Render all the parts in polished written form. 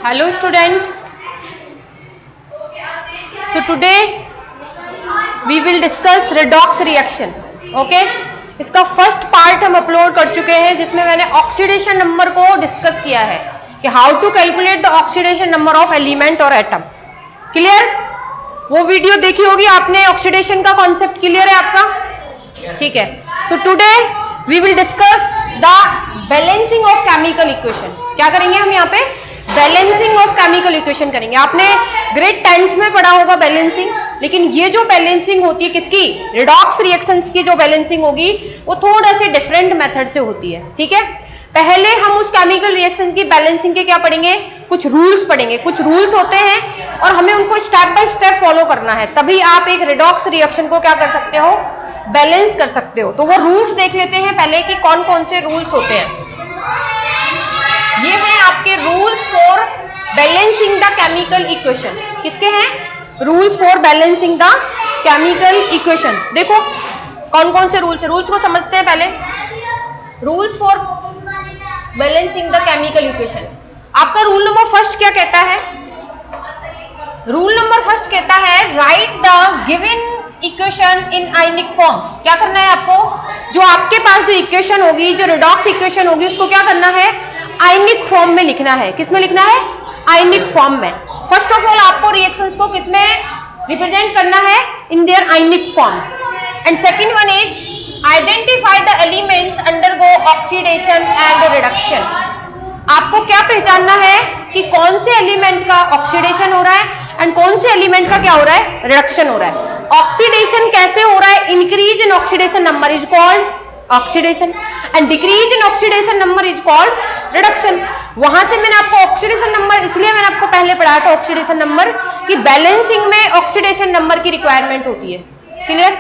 Hello student. So today we will discuss redox reaction. Okay? इसका first part हम upload कर चुके हैं जिसमें मैंने ऑक्सीडेशन नंबर को डिस्कस किया है कि how to calculate the oxidation number of element और एटम. क्लियर? वो वीडियो देखी होगी आपने. ऑक्सीडेशन का कॉन्सेप्ट क्लियर है आपका? ठीक है. So today we will discuss the balancing of chemical equation. क्या करेंगे हम यहाँ पे? बैलेंसिंग ऑफ केमिकल इक्वेशन करेंगे. आपने ग्रेड 10th में पढ़ा होगा बैलेंसिंग, लेकिन ये जो बैलेंसिंग होती है किसकी? रिडॉक्स रिएक्शंस की जो बैलेंसिंग होगी वो थोड़ा से डिफरेंट मेथड से होती है. ठीक है. पहले हम उस केमिकल रिएक्शन की बैलेंसिंग के क्या पढ़ेंगे? कुछ रूल्स पढ़ेंगे. कुछ रूल्स होते हैं और हमें उनको स्टेप बाय स्टेप फॉलो करना है, तभी आप एक रिडॉक्स रिएक्शन को क्या कर सकते हो? बैलेंस कर सकते हो. तो वो रूल्स देख लेते हैं पहले कि कौन कौन से रूल्स होते हैं. ये हैं आपके rules for balancing the chemical equation. किसके हैं? Rules for balancing the chemical equation. देखो कौन कौन से रूल्स है. रूल्स को समझते हैं पहले. Rules for balancing the chemical equation. आपका रूल नंबर फर्स्ट क्या कहता है? रूल नंबर फर्स्ट कहता है right the given equation in ionic form. क्या करना है आपको? जो आपके पास जो इक्वेशन होगी, जो रिडॉक्स इक्वेशन होगी, उसको क्या करना है? आयनिक फॉर्म में लिखना है. किस में लिखना है? आयनिक फॉर्म में. फर्स्ट ऑफ ऑल आपको रिएक्शंस को किस में रिप्रेजेंट करना है? In their ionic form. And second one is identify the elements undergo oxidation and reduction. आपको क्या पहचानना है कि कौन से एलिमेंट का ऑक्सीडेशन हो रहा है एंड कौन से एलिमेंट का क्या हो रहा है? रिडक्शन हो रहा है. ऑक्सीडेशन कैसे हो रहा है? Increase in oxidation number is called oxidation and decrease in oxidation number is called reduction. वहां से मैंने आपको ऑक्सीडेशन नंबर, इसलिए मैंने आपको पहले पढ़ाया था ऑक्सीडेशन नंबर, कि बैलेंसिंग में ऑक्सीडेशन नंबर की रिक्वायरमेंट होती है. क्लियर?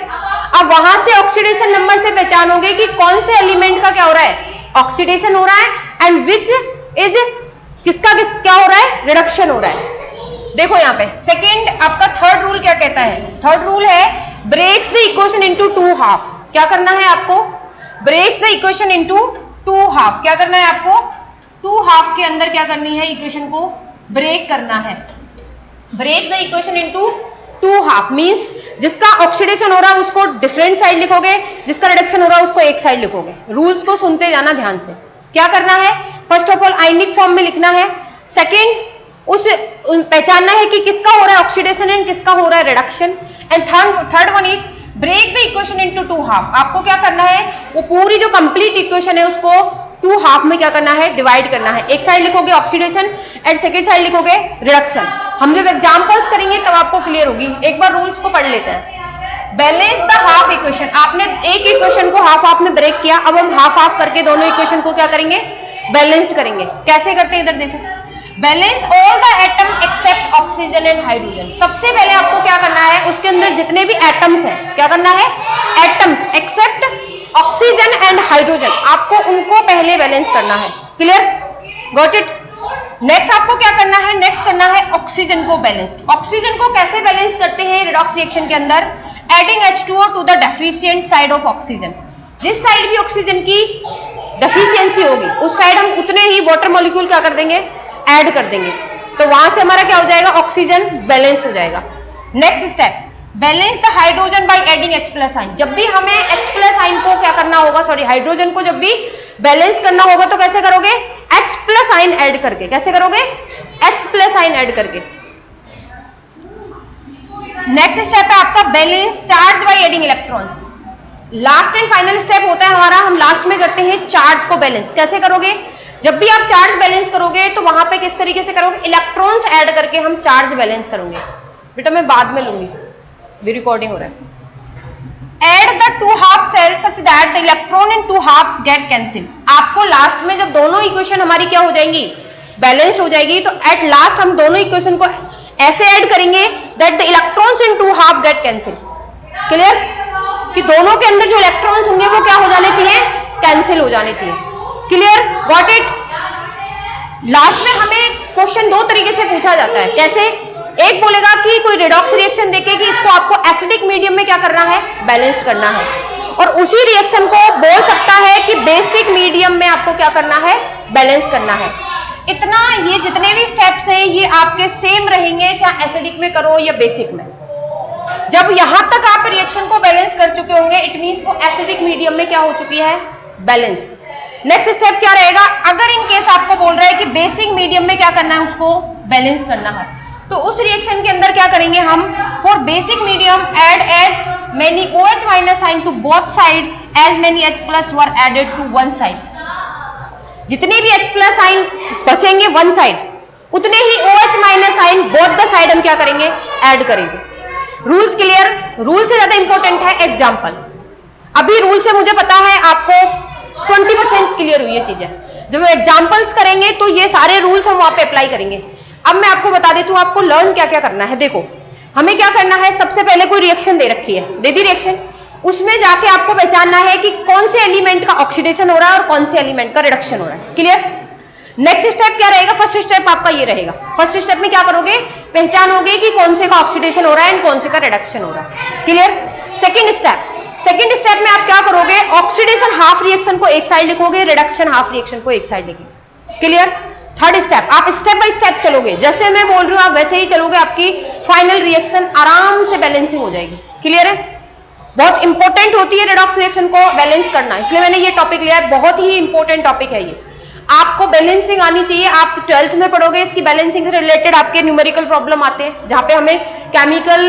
अब वहां से ऑक्सीडेशन नंबर से पहचानोगे कि कौन से एलिमेंट का क्या हो रहा है? ऑक्सीडेशन हो रहा है एंड विच इज किसका क्या हो रहा है? रिडक्शन हो रहा है. देखो यहाँ पे सेकेंड आपका थर्ड रूल क्या कहता है? थर्ड रूल है breaks the equation into two half. क्या करना है आपको? Breaks the equation into two half. क्या करना है आपको? टू हाफ के अंदर क्या करनी है? इक्वेशन को ब्रेक करना है. Break the equation into two half means जिसका ऑक्सीडेशन हो रहा है उसको डिफरेंट साइड लिखोगे, जिसका रिडक्शन हो रहा है उसको एक साइड लिखोगे. रूल्स को सुनते जाना ध्यान से. क्या करना है? First of all ionic form में लिखना है. सेकेंड उस पहचानना है कि किसका हो रहा है ऑक्सीडेशन एंड किसका हो रहा है reduction. And third one is break the equation into two half. आपको क्या करना है? वो पूरी जो कंप्लीट इक्वेशन है उसको टू हाफ में क्या करना है? डिवाइड करना है. एक साइड लिखोगे ऑक्सीडेशन एंड सेकेंड साइड लिखोगे रिडक्शन. हम जब एग्जांपल्स करेंगे तब आपको क्लियर होगी. एक बार रूल्स को पढ़ लेते हैं. Balance the half equation. आपने एक इक्वेशन को हाफ हाफ में ब्रेक किया. अब हम हाफ हाफ करके दोनों इक्वेशन को क्या करेंगे? बैलेंस्ड करेंगे. कैसे करते हैं इधर देखो. Balance all the atom except oxygen and hydrogen. सबसे पहले आपको क्या करना है? उसके अंदर जितने भी एटम्स हैं, क्या करना है? Atoms except oxygen and hydrogen, आपको उनको पहले बैलेंस करना है. क्लियर? Got it? नेक्स्ट आपको क्या करना है? नेक्स्ट करना है ऑक्सीजन को बैलेंस. ऑक्सीजन को कैसे बैलेंस करते हैं रिडॉक्स रिएक्शन के अंदर? Adding H2O to the deficient side of oxygen. जिस साइड भी ऑक्सीजन की डेफिशिएंसी होगी उस साइड हम उतने ही वाटर मॉलिक्यूल क्या कर देंगे? ऐड कर देंगे. तो वहां से हमारा क्या हो जाएगा? ऑक्सीजन बैलेंस हो जाएगा. Next step balance the hydrogen by adding H+ ion. जब भी हमें H+ आयन को क्या करना होगा, सॉरी हाइड्रोजन को जब भी बैलेंस करना होगा तो कैसे करोगे? H+ आयन ऐड करके. कैसे करोगे? H+ आयन ऐड करके. नेक्स्ट स्टेप है आपका balance charge by adding electrons. Last and final step होता है हमारा, हम लास्ट में करते हैं चार्ज को बैलेंस. कैसे करोगे? जब भी आप चार्ज बैलेंस करोगे तो वहां पे किस तरीके से करोगे? इलेक्ट्रॉन्स ऐड करके हम चार्ज बैलेंस करोगे. बेटा मैं बाद में लूंगी, भी रिकॉर्डिंग हो रहा है. Add the two half cell such that the electron in two halfs get cancel. आपको लास्ट में जब दोनों इक्वेशन हमारी क्या हो जाएंगी? बैलेंस्ड हो जाएगी, तो एट लास्ट हम दोनों इक्वेशन को ऐसे ऐड करेंगे that the electrons in two half get cancel. Clear? कि दोनों के अंदर जो इलेक्ट्रॉन्स होंगे वो क्या हो जाने चाहिए? कैंसिल हो जाने चाहिए. क्लियर? Got it? लास्ट में हमें क्वेश्चन दो तरीके से पूछा जाता है. कैसे? एक बोलेगा कि कोई रिडॉक्स रिएक्शन देके कि इसको आपको एसिडिक मीडियम में क्या करना है? बैलेंस करना है. और उसी रिएक्शन को बोल सकता है कि बेसिक मीडियम में आपको क्या करना है? बैलेंस करना है. इतना ये जितने भी स्टेप्स हैं ये आपके सेम रहेंगे, चाहे एसिडिक में करो या बेसिक में। जब यहां तक आप रिएक्शन को बैलेंस कर चुके होंगे, इट मींस वो एसिडिक मीडियम में क्या हो चुकी है, बैलेंस। नेक्स्ट स्टेप क्या रहेगा, अगर इन केस आपको बोल रहा है कि बेसिक मीडियम में क्या करना है, उसको बैलेंस करना है, तो उस रिएक्शन के अंदर क्या करेंगे हम, for basic medium add as many OH minus sign to both side as many H plus were added to one side. जितने भी H प्लस साइन बचेंगे वन साइड, उतने ही OH minus sign both the side हम क्या करेंगे, add करेंगे। Rules clear? Rule से ज्यादा इंपॉर्टेंट है एग्जाम्पल। अभी रूल से मुझे पता है आपको 20% क्लियर हुई ये चीजें। जब हम एग्जाम्पल्स करेंगे तो ये सारे रूल्स हम वहां पे अप्लाई करेंगे। अब मैं आपको बता देती हूँ आपको लर्न क्या क्या करना है। देखो हमें क्या करना है, सबसे पहले कोई रिएक्शन दे रखी है, दे दी रिएक्शन, उसमें जाके आपको पहचानना है कि कौन से एलिमेंट का ऑक्सीडेशन हो रहा है और कौन से एलिमेंट का रिडक्शन हो रहा है। क्लियर? नेक्स्ट स्टेप क्या रहेगा, फर्स्ट स्टेप आपका ये रहेगा। फर्स्ट स्टेप में क्या करोगे, पहचानोगे कि कौन से का ऑक्सीडेशन हो रहा है एंड कौन से का रिडक्शन हो रहा है। क्लियर? सेकंड स्टेप में आप क्या करोगे, ऑक्सीडेशन हाफ रिएक्शन को एक साइड लिखोगे, रिडक्शन हाफ रिएक्शन को एक साइड लिखोगे। क्लियर? थर्ड स्टेप, आप स्टेप बाय स्टेप चलोगे, जैसे मैं बोल रही हूं आप वैसे ही चलोगे, आपकी फाइनल रिएक्शन आराम से बैलेंसिंग हो जाएगी। क्लियर है? बहुत इंपॉर्टेंट होती है रिडॉक्स रिएक्शन को बैलेंस करना, इसलिए मैंने ये टॉपिक लिया है, बहुत ही इंपॉर्टेंट टॉपिक है ये। आपको बैलेंसिंग आनी चाहिए। आप 12th में पढ़ोगे, इसकी बैलेंसिंग से रिलेटेड आपके न्यूमेरिकल प्रॉब्लम आते हैं, जहां पे हमें केमिकल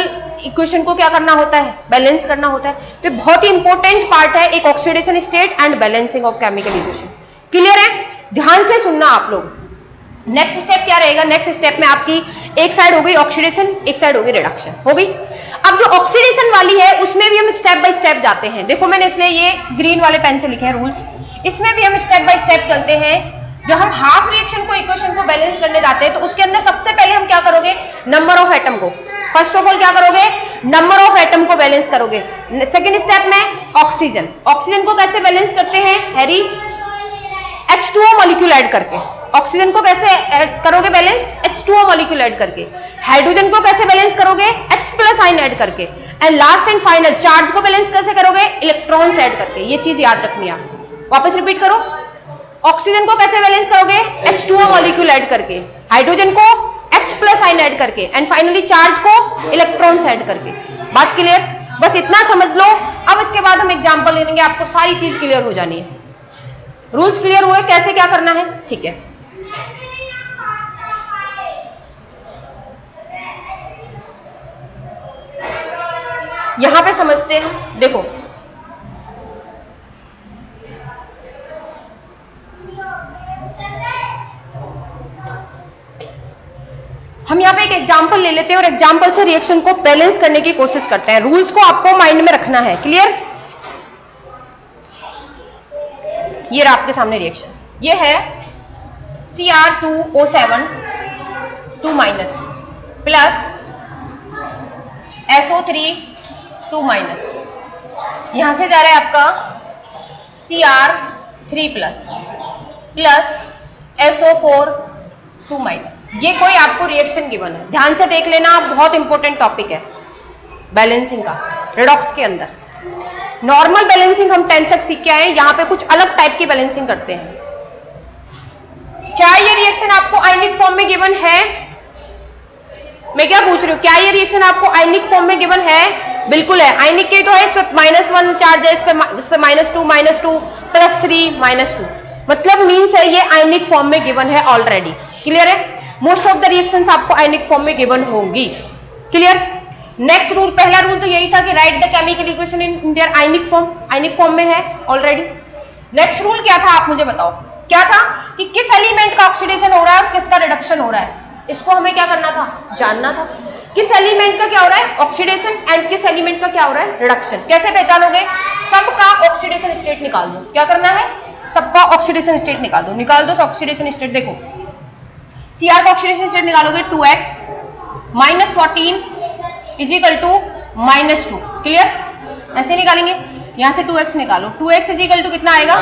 इक्वेशन को क्या करना होता है, बैलेंस करना होता है। तो बहुत ही इंपॉर्टेंट पार्ट है एक oxidation state and balancing of chemical equation. Clear है? ध्यान से सुनना आप लोग। नेक्स्ट स्टेप क्या रहेगा, नेक्स्ट स्टेप में आपकी एक साइड हो गई ऑक्सीडेशन, एक साइड हो गई रिडक्शन, हो गई। अब जो ऑक्सीडेशन वाली है उसमें भी हम स्टेप बाय स्टेप जाते हैं। देखो मैंने इसलिए ये ग्रीन वाले पेन से लिखे हैं रूल्स, इसमें भी हम स्टेप बाय स्टेप चलते हैं। जब हम हाफ रिएक्शन को इक्वेशन को बैलेंस करने जाते हैं तो उसके अंदर सबसे पहले हम क्या करोगे, नंबर ऑफ एटम को, फर्स्ट ऑफ ऑल क्या करोगे, नंबर ऑफ एटम को बैलेंस करोगे। सेकेंड स्टेप में ऑक्सीजन, ऑक्सीजन को कैसे बैलेंस करते हैं हैरी, H2O मॉलिक्यूल ऐड करके। ऑक्सीजन को कैसे करोगे बैलेंस, H2O मॉलिक्यूल ऐड करके। हाइड्रोजन को कैसे बैलेंस करोगे, H प्लस आयन ऐड करके। And last and final charge को बैलेंस कैसे करोगे, इलेक्ट्रॉन्स ऐड करके। ये चीज याद रखनी है आपको, वापस रिपीट करो। ऑक्सीजन को कैसे बैलेंस करोगे, H2O मॉलिक्यूल ऐड करके, हाइड्रोजन को H प्लस आयन ऐड करके, एंड फाइनली चार्ज को इलेक्ट्रॉन्स ऐड करके। बात क्लियर? बस इतना समझ लो। अब इसके बाद हम एग्जांपल ले लेंगे, आपको सारी चीज क्लियर हो जानी है। रूल्स क्लियर हुए कैसे क्या करना है, ठीक है। यहां पे समझते हैं, देखो हम यहां पे एक एग्जांपल ले लेते हैं और एग्जांपल से रिएक्शन को बैलेंस करने की कोशिश करते हैं। रूल्स को आपको माइंड में रखना है। क्लियर? ये रहा आपके सामने रिएक्शन, ये है Cr2O7 2 minus plus SO3 2 minus, यहां से जा रहा है आपका Cr3 plus plus SO4 2 minus. ये कोई आपको रिएक्शन गिवन है, ध्यान से देख लेना, बहुत इंपॉर्टेंट टॉपिक है बैलेंसिंग का रिडॉक्स के अंदर। नॉर्मल बैलेंसिंग हम 10 तक सीख के आए हैं, यहां पे कुछ अलग टाइप की बैलेंसिंग करते हैं। क्या ये रिएक्शन आपको आयनिक फॉर्म में गिवन है? मैं क्या पूछ रही हूं, क्या ये रिएक्शन आपको आयनिक फॉर्म में गिवन है? बिल्कुल है, आयनिक के तो है, इस पे -1 चार्ज है, इस पे -2 +3 -2, मतलब मीन्स है ये आयनिक फॉर्म में गिवन है ऑलरेडी। क्लियर है? मोस्ट ऑफ द रिएक्शंस आपको आयनिक फॉर्म में गिवन होंगी। क्लियर? नेक्स्ट रूल, पहला रूल तो यही था कि right the chemical equation in their ionic form, ionic form में है ऑलरेडी। नेक्स्ट रूल क्या था आप मुझे बताओ, क्या था कि किस एलिमेंट का ऑक्सीडेशन हो रहा है और किसका रिडक्शन हो रहा है, इसको हमें क्या करना था, जानना था। किस एलिमेंट का क्या हो रहा है ऑक्सीडेशन एंड किस एलिमेंट का क्या हो रहा है रिडक्शन। कैसे पहचानोगे, सबका ऑक्सीडेशन स्टेट निकाल दो। क्या करना है, सबका ऑक्सीडेशन स्टेट निकाल दो, निकाल दो ऑक्सीडेशन स्टेट। देखो Cr का ऑक्सीडेशन स्टेट निकालोगे 2x -14 = -2। क्लियर? ऐसे निकालेंगे, यहां से 2x निकालो, 2x = कितना आएगा,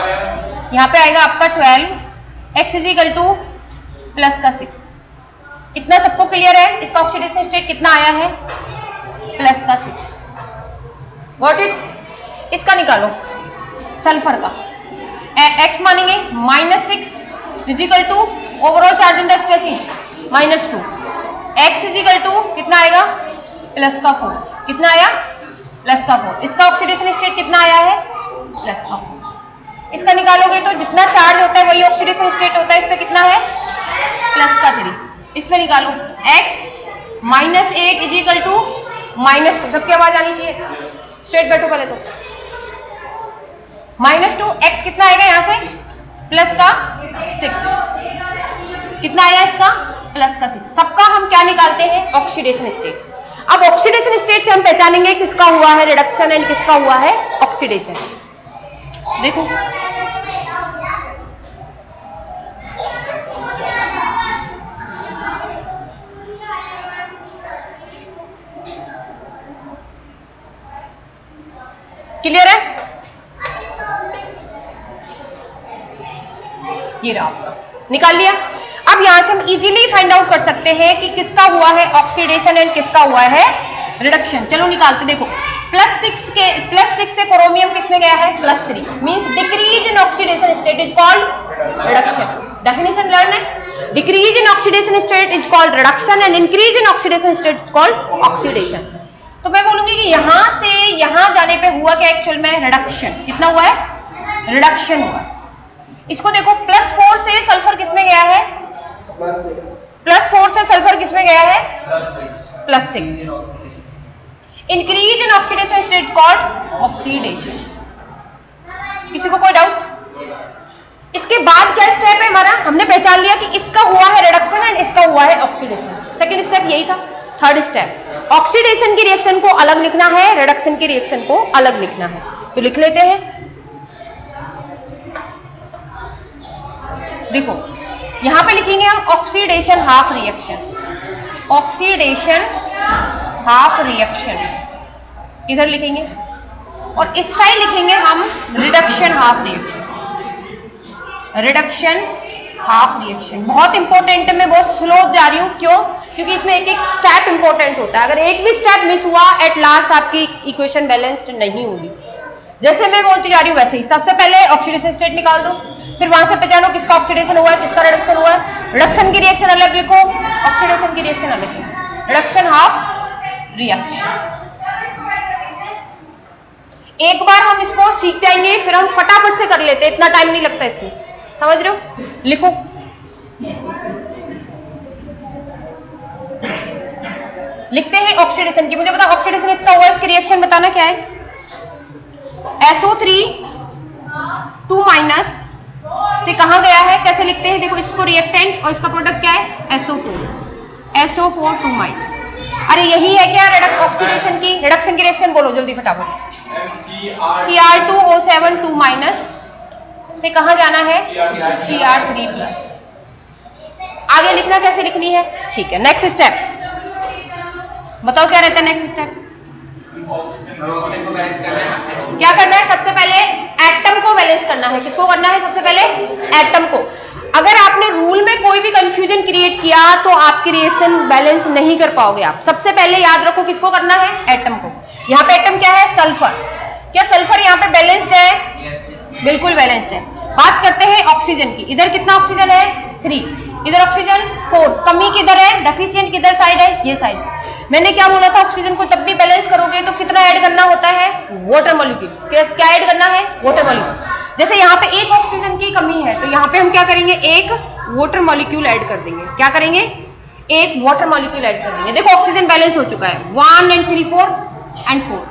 यहां पे आएगा आपका 12, x = +6। इतना सबको क्लियर है? इसका ऑक्सीडेशन स्टेट कितना आया है, +6। Got it? इसका निकालो सल्फर का, x मानेंगे -6 = overall charge in the species -2, x is equal to कितना आएगा +4, कितना आया +4। इसका ऑक्सीडेशन स्टेट कितना आया है +4। इसका निकालोगे तो जितना चार्ज होता है वही ऑक्सीडेशन स्टेट होता है, इस पे कितना है +3। इस पे निकालो x -8 इज इक्वल टू -2, सबकी आवाज आनी चाहिए, स्ट्रेट बैठो पहले तो। -2 x कितना आएगा यहाँ से +6, कितना आया इसका +6। सबका हम क्या निकालते हैं ऑक्सीडेशन स्टेट। अब ऑक्सीडेशन स्टेट से हम पहचानेंगे किसका हुआ है रिडक्शन एंड किसका हुआ है ऑक्सीडेशन। देखो क्लियर है, ये रहा निकाल लिया। अब यहां से हम इजीली फाइंड आउट कर सकते हैं कि किसका हुआ है ऑक्सीडेशन एंड किसका हुआ है रिडक्शन। चलो निकालते, देखो +6 से क्रोमियम किसमें गया है +3, means decrease in oxidation state is called reduction. Definition learn है, decrease in oxidation state is called reduction and increase in oxidation state is called oxidation. तो मैं बोलूंगी कि यहां से यहां जाने पे हुआ क्या एक्चुअल में रिडक्शन, कितना हुआ है रिडक्शन हुआ। इसको देखो +4 से सल्फर किसमें गया है +4 से सल्फर किसमें गया है +6। Increase in oxidation state called oxidation. किसी को कोई डाउट? इसके बाद क्या स्टेप है हमारा, हमने पहचान लिया कि इसका हुआ है रिडक्शन एंड इसका हुआ है ऑक्सीडेशन। सेकंड स्टेप यही था। थर्ड स्टेप ऑक्सीडेशन की रिएक्शन को अलग लिखना है, रिडक्शन की रिएक्शन को अलग लिखना है। तो लिख लेते हैं, देखो यहां पे लिखेंगे हम oxidation half reaction, oxidation half reaction इधर लिखेंगे, और इस साइड लिखेंगे हम reduction half reaction, reduction half reaction. बहुत इंपॉर्टेंट है, मैं बहुत स्लो जा रही हूं, क्यों? क्योंकि इसमें एक एक स्टेप इंपॉर्टेंट होता है। अगर एक भी स्टेप मिस हुआ एट लास्ट आपकी इक्वेशन बैलेंस्ड नहीं होगी। जैसे मैं बोलती जा रही हूं वैसे ही, सबसे पहले ऑक्सीडेशन स्टेट निकाल दो, फिर वहां से पहचानो किसका ऑक्सीडेशन हुआ है किसका रिडक्शन हुआ है। रिडक्शन की रिएक्शन अलग लिखो, ऑक्सीडेशन की रिएक्शन अलग लिखो, रिडक्शन हाफ रिएक्शन। एक बार हम इसको सीख जाएंगे फिर हम फटाफट से कर लेते हैं, इतना टाइम नहीं लगता इसमें, समझ रहे हो? लिखो, लिखते हैं ऑक्सीडेशन की। मुझे पता ऑक्सीडेशन इसका हुआ, इसकी रिएक्शन बताना क्या है। SO3 2- से कहां गया है, कैसे लिखते हैं? देखो इसको रिएक्टेंट और इसका प्रोडक्ट क्या है SO4 2-। अरे यही है क्या ऑक्सीडेशन की रिडक्शन की रिएक्शन, बोलो जल्दी फटाफट। Cr2O7 2- से कहां जाना है Cr3+। आगे लिखना कैसे लिखनी है, ठीक है। नेक्स्ट स्टेप बताओ क्या रहता है नेक्स्ट स्टेप? क्या करना है? सबसे पहले एटम को बैलेंस करना है। किसको करना है? सबसे पहले एटम को। अगर आपने रूल में कोई भी कंफ्यूजन क्रिएट किया तो आपकी रिएक्शन बैलेंस नहीं कर पाओगे आप। सबसे पहले याद रखो किसको करना है, एटम को। यहाँ पे एटम क्या है, सल्फर। क्या सल्फर यहाँ पे बैलेंस्ड है? बिल्कुल बैलेंस्ड है। बात करते हैं ऑक्सीजन की। इधर कितना ऑक्सीजन है? 3, इधर ऑक्सीजन 4। कमी किधर है, डेफिशिएंट किधर साइड है, ये साइड। मैंने क्या बोला था, ऑक्सीजन को तब भी बैलेंस करोगे तो कितना ऐड करना होता है, वाटर मॉलिक्यूल। क्या ऐड करना है, वाटर मॉलिक्यूल। जैसे यहाँ पे एक ऑक्सीजन की कमी है तो यहाँ पे हम क्या करेंगे, एक वाटर मॉलिक्यूल ऐड कर देंगे। क्या करेंगे, एक वाटर मॉलिक्यूल ऐड कर देंगे। देखो ऑक्सीजन बैलेंस हो चुका है, 1 and 3 4 and 4।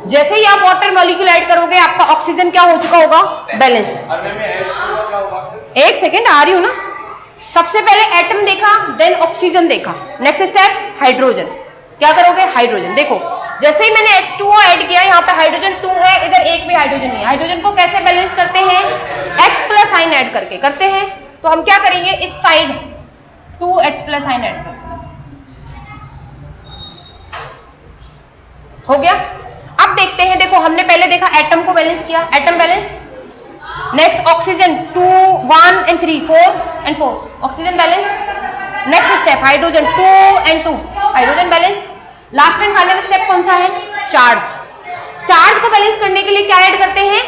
जैसे ही आप वाटर मॉलिक्यूल ऐड करोगे आपका ऑक्सीजन क्या हो चुका होगा, बैलेंस्ड। एक सेकेंड आ रही हूं ना। सबसे पहले एटम देखा, देन ऑक्सीजन देखा। Next step hydrogen. क्या करोगे, हाइड्रोजन। देखो जैसे ही मैंने H2O ऐड किया, यहाँ पे हाइड्रोजन 2 है, इधर एक भी हाइड्रोजन नहीं है। हाइड्रोजन को कैसे बैलेंस करते हैं, H+ आयन ऐड करके करते हैं। तो हम क्या करेंगे, इस साइड 2H+ आयन ऐड करते हैं। हो गया। अब देखते हैं, देखो हमने पहले देखा एटम को बैलेंस किया, atom balance. Next oxygen 2 1 and 3 4 and 4 oxygen balance. Next step hydrogen 2 and 2 hydrogen balance. Last and final step कौन सा है, चार्ज। चार्ज को बैलेंस करने के लिए क्या ऐड करते हैं,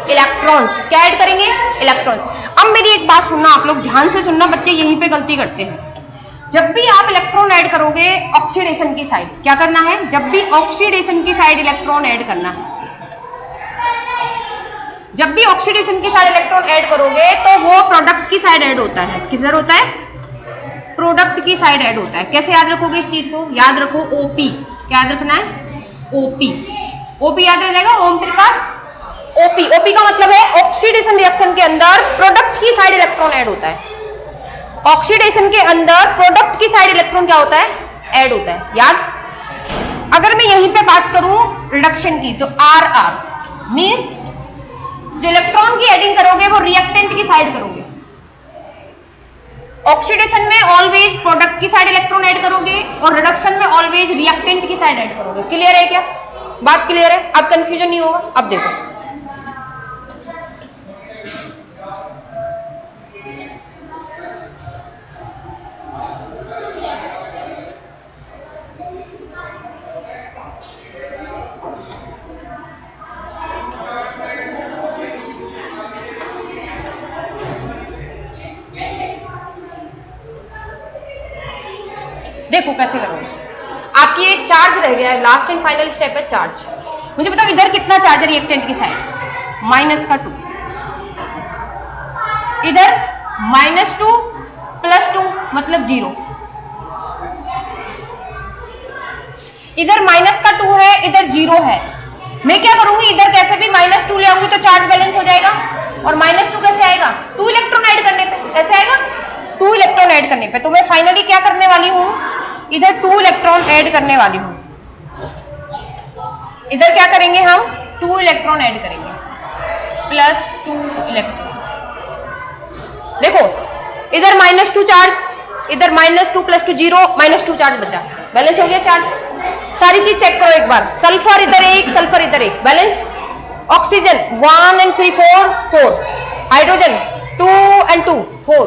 इलेक्ट्रॉन्स। क्या ऐड करेंगे, इलेक्ट्रॉन्स। अब मेरी एक बात सुनना, आप लोग ध्यान से सुनना, बच्चे यहीं पे गलती करते हैं। जब भी आप इलेक्ट्रॉन ऐड करोगे ऑक्सीडेशन की साइड, क्या करना है, जब भी ऑक्सीडेशन की साइड इलेक्ट्रॉन ऐड करना है, जब भी ऑक्सीडेशन की साइड इलेक्ट्रॉन ऐड करोगे तो वो प्रोडक्ट की साइड ऐड होता है। किसर होता है? प्रोडक्ट की साइड ऐड होता है। कैसे याद रखोगे इस चीज को? याद रखो ओपी। क्या याद रखना है? ओपी। ओपी याद रह जाएगा, ओम प्रकाश। ओपी, ओपी का मतलब है ऑक्सीडेशन रिएक्शन के अंदर प्रोडक्ट की साइड इलेक्ट्रॉन ऐड होता है। ऑक्सीडेशन के अंदर प्रोडक्ट की साइड इलेक्ट्रॉन क्या होता है? ऐड होता है। याद। अगर मैं यहीं पे बात करूं रिडक्शन की, तो आर आर मीन्स जो इलेक्ट्रॉन की एडिंग करोगे वो रिएक्टेंट की साइड करोगे। ऑक्सीडेशन में ऑलवेज प्रोडक्ट की साइड इलेक्ट्रॉन ऐड करोगे और रिडक्शन में ऑलवेज रिएक्टेंट की साइड ऐड करोगे। क्लियर है क्या? बात क्लियर है? अब कंफ्यूजन नहीं होगा। अब देखो, देखो कैसे करोगे। आपकी एक चार्ज रह गया है, लास्ट एंड फाइनल स्टेप है चार्ज। मुझे बताओ इधर कितना चार्ज है रिएक्टेंट की साइड? -2। इधर -2 + 2 मतलब 0। इधर -2 है, इधर 0 है। मैं क्या करूंगी, इधर कैसे भी -2 ले आऊंगी तो चार्ज बैलेंस हो जाएगा। और -2 कैसे आएगा? 2 इलेक्ट्रॉन ऐड करने पे। कैसे आएगा? 2 इलेक्ट्रॉन ऐड करने पे। तो मैं फाइनली क्या करने वाली हूं, इधर 2 इलेक्ट्रॉन ऐड करने वाली हूं। इधर क्या करेंगे हम? 2 इलेक्ट्रॉन ऐड करेंगे, +2 इलेक्ट्रॉन। देखो इधर -2 चार्ज, इधर -2 + 2 0, -2 चार्ज बचा। बैलेंस हो गया चार्ज। सारी चीज चेक करो एक बार। सल्फर इधर 1, सल्फर इधर 1, balance. Oxygen 1 and 3 4 hydrogen 2 and 2 4।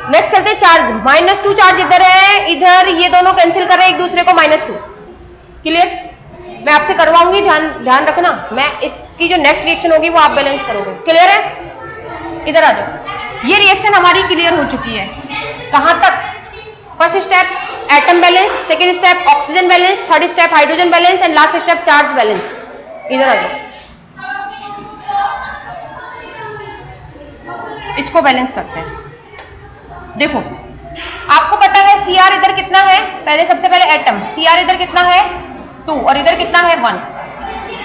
Next चलते चार्ज। -2 चार्ज इधर है, इधर ये दोनों कैंसिल कर रहे हैं एक दूसरे को, -2। क्लियर? मैं आपसे करवाऊंगी, ध्यान रखना। मैं इसकी जो नेक्स्ट रिएक्शन होगी वो आप बैलेंस करोगे। क्लियर है? इधर आ जाओ। ये रिएक्शन हमारी क्लियर हो चुकी है। कहां तक? First step atom balance, second step oxygen balance, third step hydrogen balance and last step charge balance. इधर आ जाओ, इसको बैलेंस करते हैं। देखो आपको पता है Cr इधर कितना है, पहले सबसे पहले एटम Cr इधर कितना है 2 और इधर कितना है 1,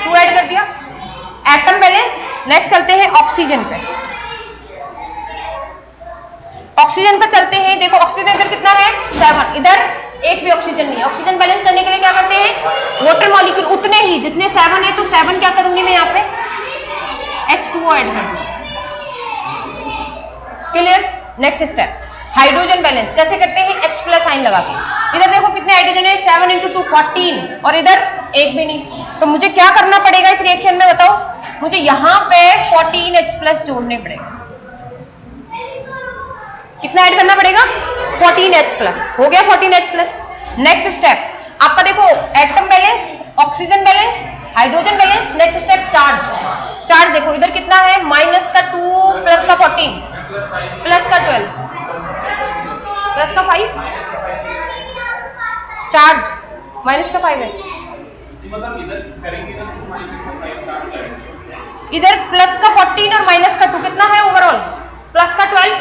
2 ऐड कर दिया, एटम बैलेंस। नेक्स्ट चलते हैं ऑक्सीजन पे। ऑक्सीजन पे चलते हैं। देखो ऑक्सीजन इधर कितना है 7, इधर एक भी ऑक्सीजन नहीं है। ऑक्सीजन बैलेंस करने के लिए क्या करते हैं, वाटर मॉलिक्यूल उतने ही जितने 7 है, तो 7 क्या करूंगी मैं यहाँ पे H2O ऐड कर दूंगी। Clear? Next step hydrogen balance कैसे करते हैं, H+ साइन लगा के। इधर देखो कितने हाइड्रोजन है 7 × 2 14 और इधर एक भी नहीं। तो मुझे क्या करना पड़ेगा इस रिएक्शन में बताओ, मुझे यहाँ पे 14 H+ जोड़ने पड़ेगा। कितना ऐड करना पड़ेगा 14 H+। हो गया 14 H+। नेक्स्ट स्टेप आपका देखो atom balance, oxygen balance, hydrogen balance. Next step charge. Charge देखो इधर कितना है -2 + 14 + 12 + 5, चार्ज -5 है। इधर +14 और -2 कितना है ओवरऑल +12।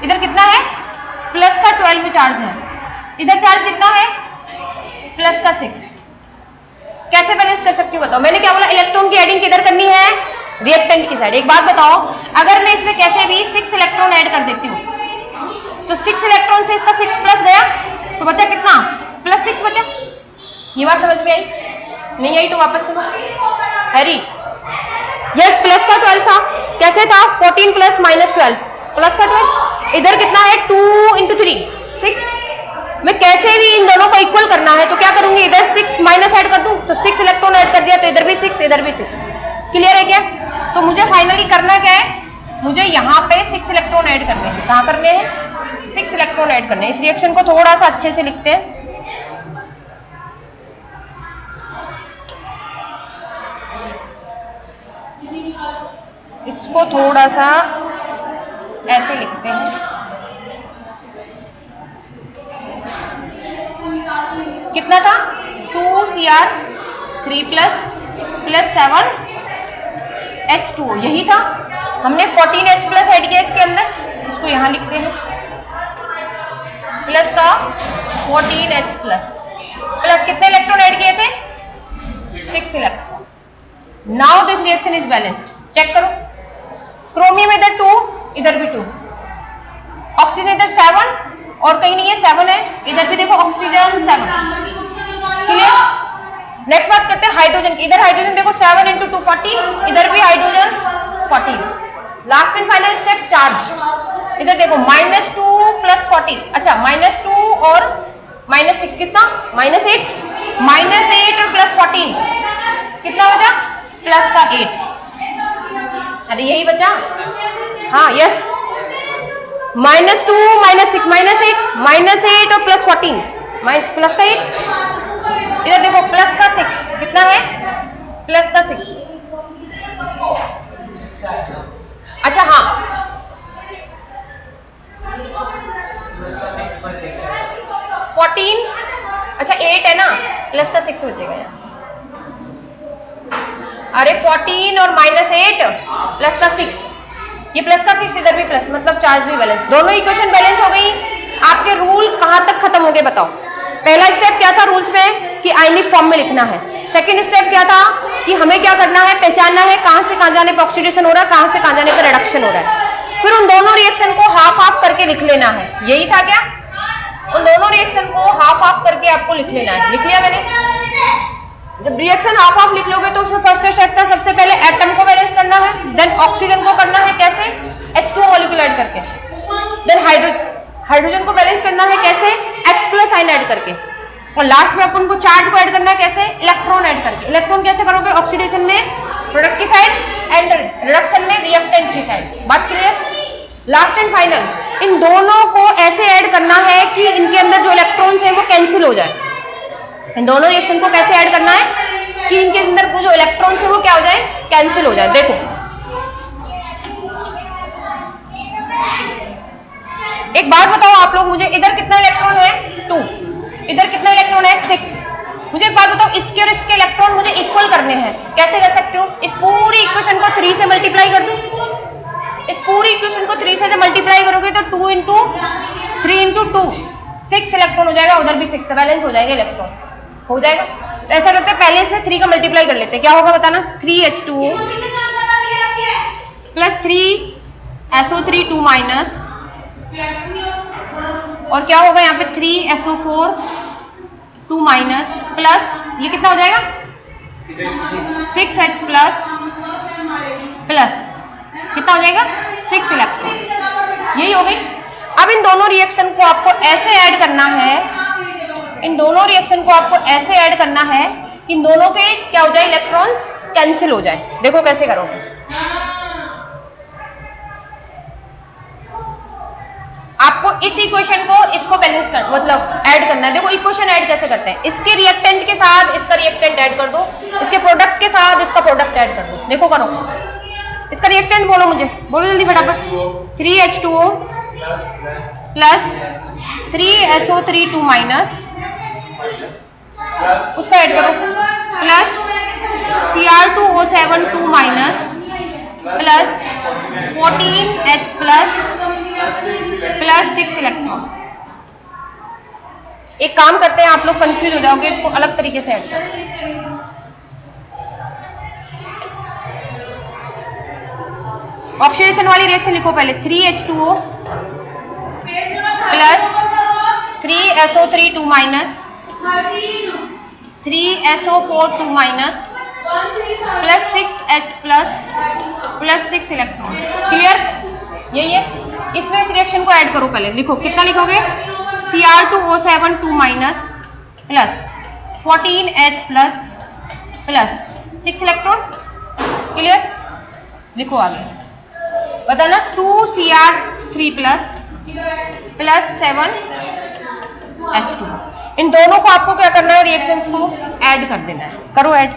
इधर कितना है +12 में चार्ज है। इधर चार्ज कितना है +6। कैसे बैलेंस कर सकती हूँ बताओ। मैंने क्या बोला, इलेक्ट्रॉन की एडिंग किधर करनी है, रिएक्टेंट की साइड। एक बात बताओ, अगर मैं इसमें कैसे भी 6 इलेक्ट्रॉन ऐड कर देती हूँ तो 6 इलेक्ट्रॉन से इसका 6+ गया तो बचा कितना +6 बचा। ये बात समझ में आई? नहीं आई तो वापस सुनो। हैरी ये +12 था, कैसे था 14 + -12 +12। इधर कितना है 2 × 3 6। मैं कैसे भी इन दोनों को इक्वल करना है तो क्या करूंगी, इधर 6 माइनस ऐड कर दूं तो 6 इलेक्ट्रॉन ऐड कर दिया तो इधर भी 6 इधर भी 6। क्लियर है क्या? तो मुझे फाइनली करना क्या है, मुझे यहाँ पे 6 इलेक्ट्रॉन ऐड करने हैं। कहाँ करने हैं 6 इलेक्ट्रॉन ऐड करने हैं। इस रिएक्शन को थोड़ा सा अच्छे से लिखते हैं। इसको थोड़ा सा ऐसे लिखते हैं। कितना था 2Cr3 प्लस 7H2O, यही था। हमने 14H प्लस ऐड किया इसके अंदर, इसको यहां लिखते हैं प्लस का 14H प्लस कितने इलेक्ट्रॉन ऐड किए थे 6 electron. Now this reaction is balanced. Check करो, क्रोमियम इधर 2, इधर भी 2, ऑक्सीजन इधर 7 और कहीं नहीं है 7 है, इधर भी देखो ऑक्सीजन 7। क्लियर। नेक्स्ट बात करते हैं हाइड्रोजन की। इधर हाइड्रोजन देखो 7 × 2 14, इधर भी hydrogen 14। Last and final step charge. इधर देखो -2 + 14, अच्छा -2 और -6 कितना -8, -8 और +14 कितना बचा प्लस का 8। अरे यही बचा, हाँ यस, -2 -6 -8, -8 और +14 प्लस का 8। इधर देखो प्लस का 6 कितना है प्लस का 6। अच्छा हाँ 14, अच्छा 8 है ना, प्लस का 6 बचेगा यार। अरे 14 और -8 प्लस का 6, ये प्लस का 6 इधर भी प्लस, मतलब चार्ज भी बैलेंस। दोनों इक्वेशन बैलेंस हो गई। आपके रूल कहां तक खत्म हो गए बताओ। पहला स्टेप क्या था रूल्स में कि आयनिक फॉर्म में लिखना है। सेकंड स्टेप क्या था कि हमें क्या करना है, पहचानना है कहां से कहां जाने पर ऑक्सीडेशन हो रहा है, कहां से कहां जाने पर रिडक्शन हो रहा है। फिर उन दोनों रिएक्शन को हाफ हाफ करके लिख लेना है। यही था क्या, उन दोनों रिएक्शन को हाफ हाफ करके आपको लिख लेना है। लिख लिया मैंने। जब रिएक्शन हाफ हाफ लिख लोगे तो उसमें फर्स्ट स्टेप था सबसे पहले एटम को बैलेंस करना है, देन ऑक्सीजन को करना है कैसे, H2 मॉलिक्यूल ऐड करके, देन हाइड्रोजन को बैलेंस करना है कैसे, H+ आयन ऐड करके, और लास्ट में अपन को चार्ज को ऐड करना है कैसे, इलेक्ट्रॉन ऐड करके। इलेक्ट्रॉन कैसे करोगे, ऑक्सीडेशन में प्रोडक्ट की साइड एंड रिडक्शन में रिएक्टेंट की साइड। बात क्लियर। लास्ट एंड फाइनल इन दोनों को ऐसे ऐड करना है कि इनके अंदर जो इलेक्ट्रॉन्स हैं वो कैंसिल हो जाए। इन दोनों रिएक्शन को कैसे ऐड करना है कि इनके अंदर जो इलेक्ट्रॉन्स है वो क्या हो जाए, कैंसिल हो जाए। देखो एक बात बताओ आप लोग मुझे, इधर कितना इलेक्ट्रॉन है 2, इधर कितना इलेक्ट्रॉन है 6। मुझे एक बात बताओ, इसके और इसके इलेक्ट्रॉन मुझे इक्वल करने हैं, कैसे कर सकते हो, इस पूरी इक्वेशन को 3 से मल्टीप्लाई कर दो। इस पूरी इक्वेशन को 3 से मल्टीप्लाई करोगे तो 2 × 3 × 2 6 इलेक्ट्रॉन हो जाएगा, उधर भी 6 बैलेंस हो जाएगा, इलेक्ट्रॉन हो जाएगा। तो ऐसा करते हैं पहले इसमें 3 का मल्टीप्लाई कर लेते हैं, क्या होगा बताना, 3H2O प्लस 3SO3 2 माइनस, और क्या होगा यहाँ पे 3SO4 2 माइनस प्लस ये कितना हो जाएगा 6H प्लस कितना हो जाएगा 6 इलेक्ट्रॉन। यही हो गई। अब इन दोनों रिएक्शन को आपको ऐसे ऐड करना है, इन दोनों रिएक्शन को आपको ऐसे ऐड करना है कि इन दोनों के क्या हो जाए, इलेक्ट्रॉन्स कैंसिल हो जाए। देखो कैसे करोगे, आपको इस इक्वेशन को इसको बैलेंस कर मतलब ऐड करना है। देखो इक्वेशन ऐड कैसे करते हैं, इसके रिएक्टेंट के साथ इसका रिएक्टेंट ऐड कर दो, इसके प्रोडक्ट के साथ इसका प्रोडक्ट ऐड कर दो। देखो करो, इसका रिएक्टेंट बोलो मुझे, बोलो जल्दी फटाफट। 3H2O प्लस 3SO3 2 माइनस, उसका ऐड करो, plus Cr2O7 2 minus plus 14H plus 6 electron. एक काम करते हैं, आप लोग कंफ्यूज हो जाओगे, इसको अलग तरीके से ऐड करें। ऑक्सीडेशन वाली रिएक्शन लिखो पहले, 3H2O plus 3SO3 2 minus 3SO4 2 minus plus 6H plus 6 electron. Clear, यही है। इसमें इस रिएक्शन को ऐड करो, पहले लिखो, कितना लिखोगे, Cr2O7 2 minus plus 14H plus 6 electron. Clear, लिखो आगे, बताना 2Cr3 प्लस 7H2। इन दोनों को आपको क्या करना है, रिएक्शंस को ऐड कर देना है। करो ऐड।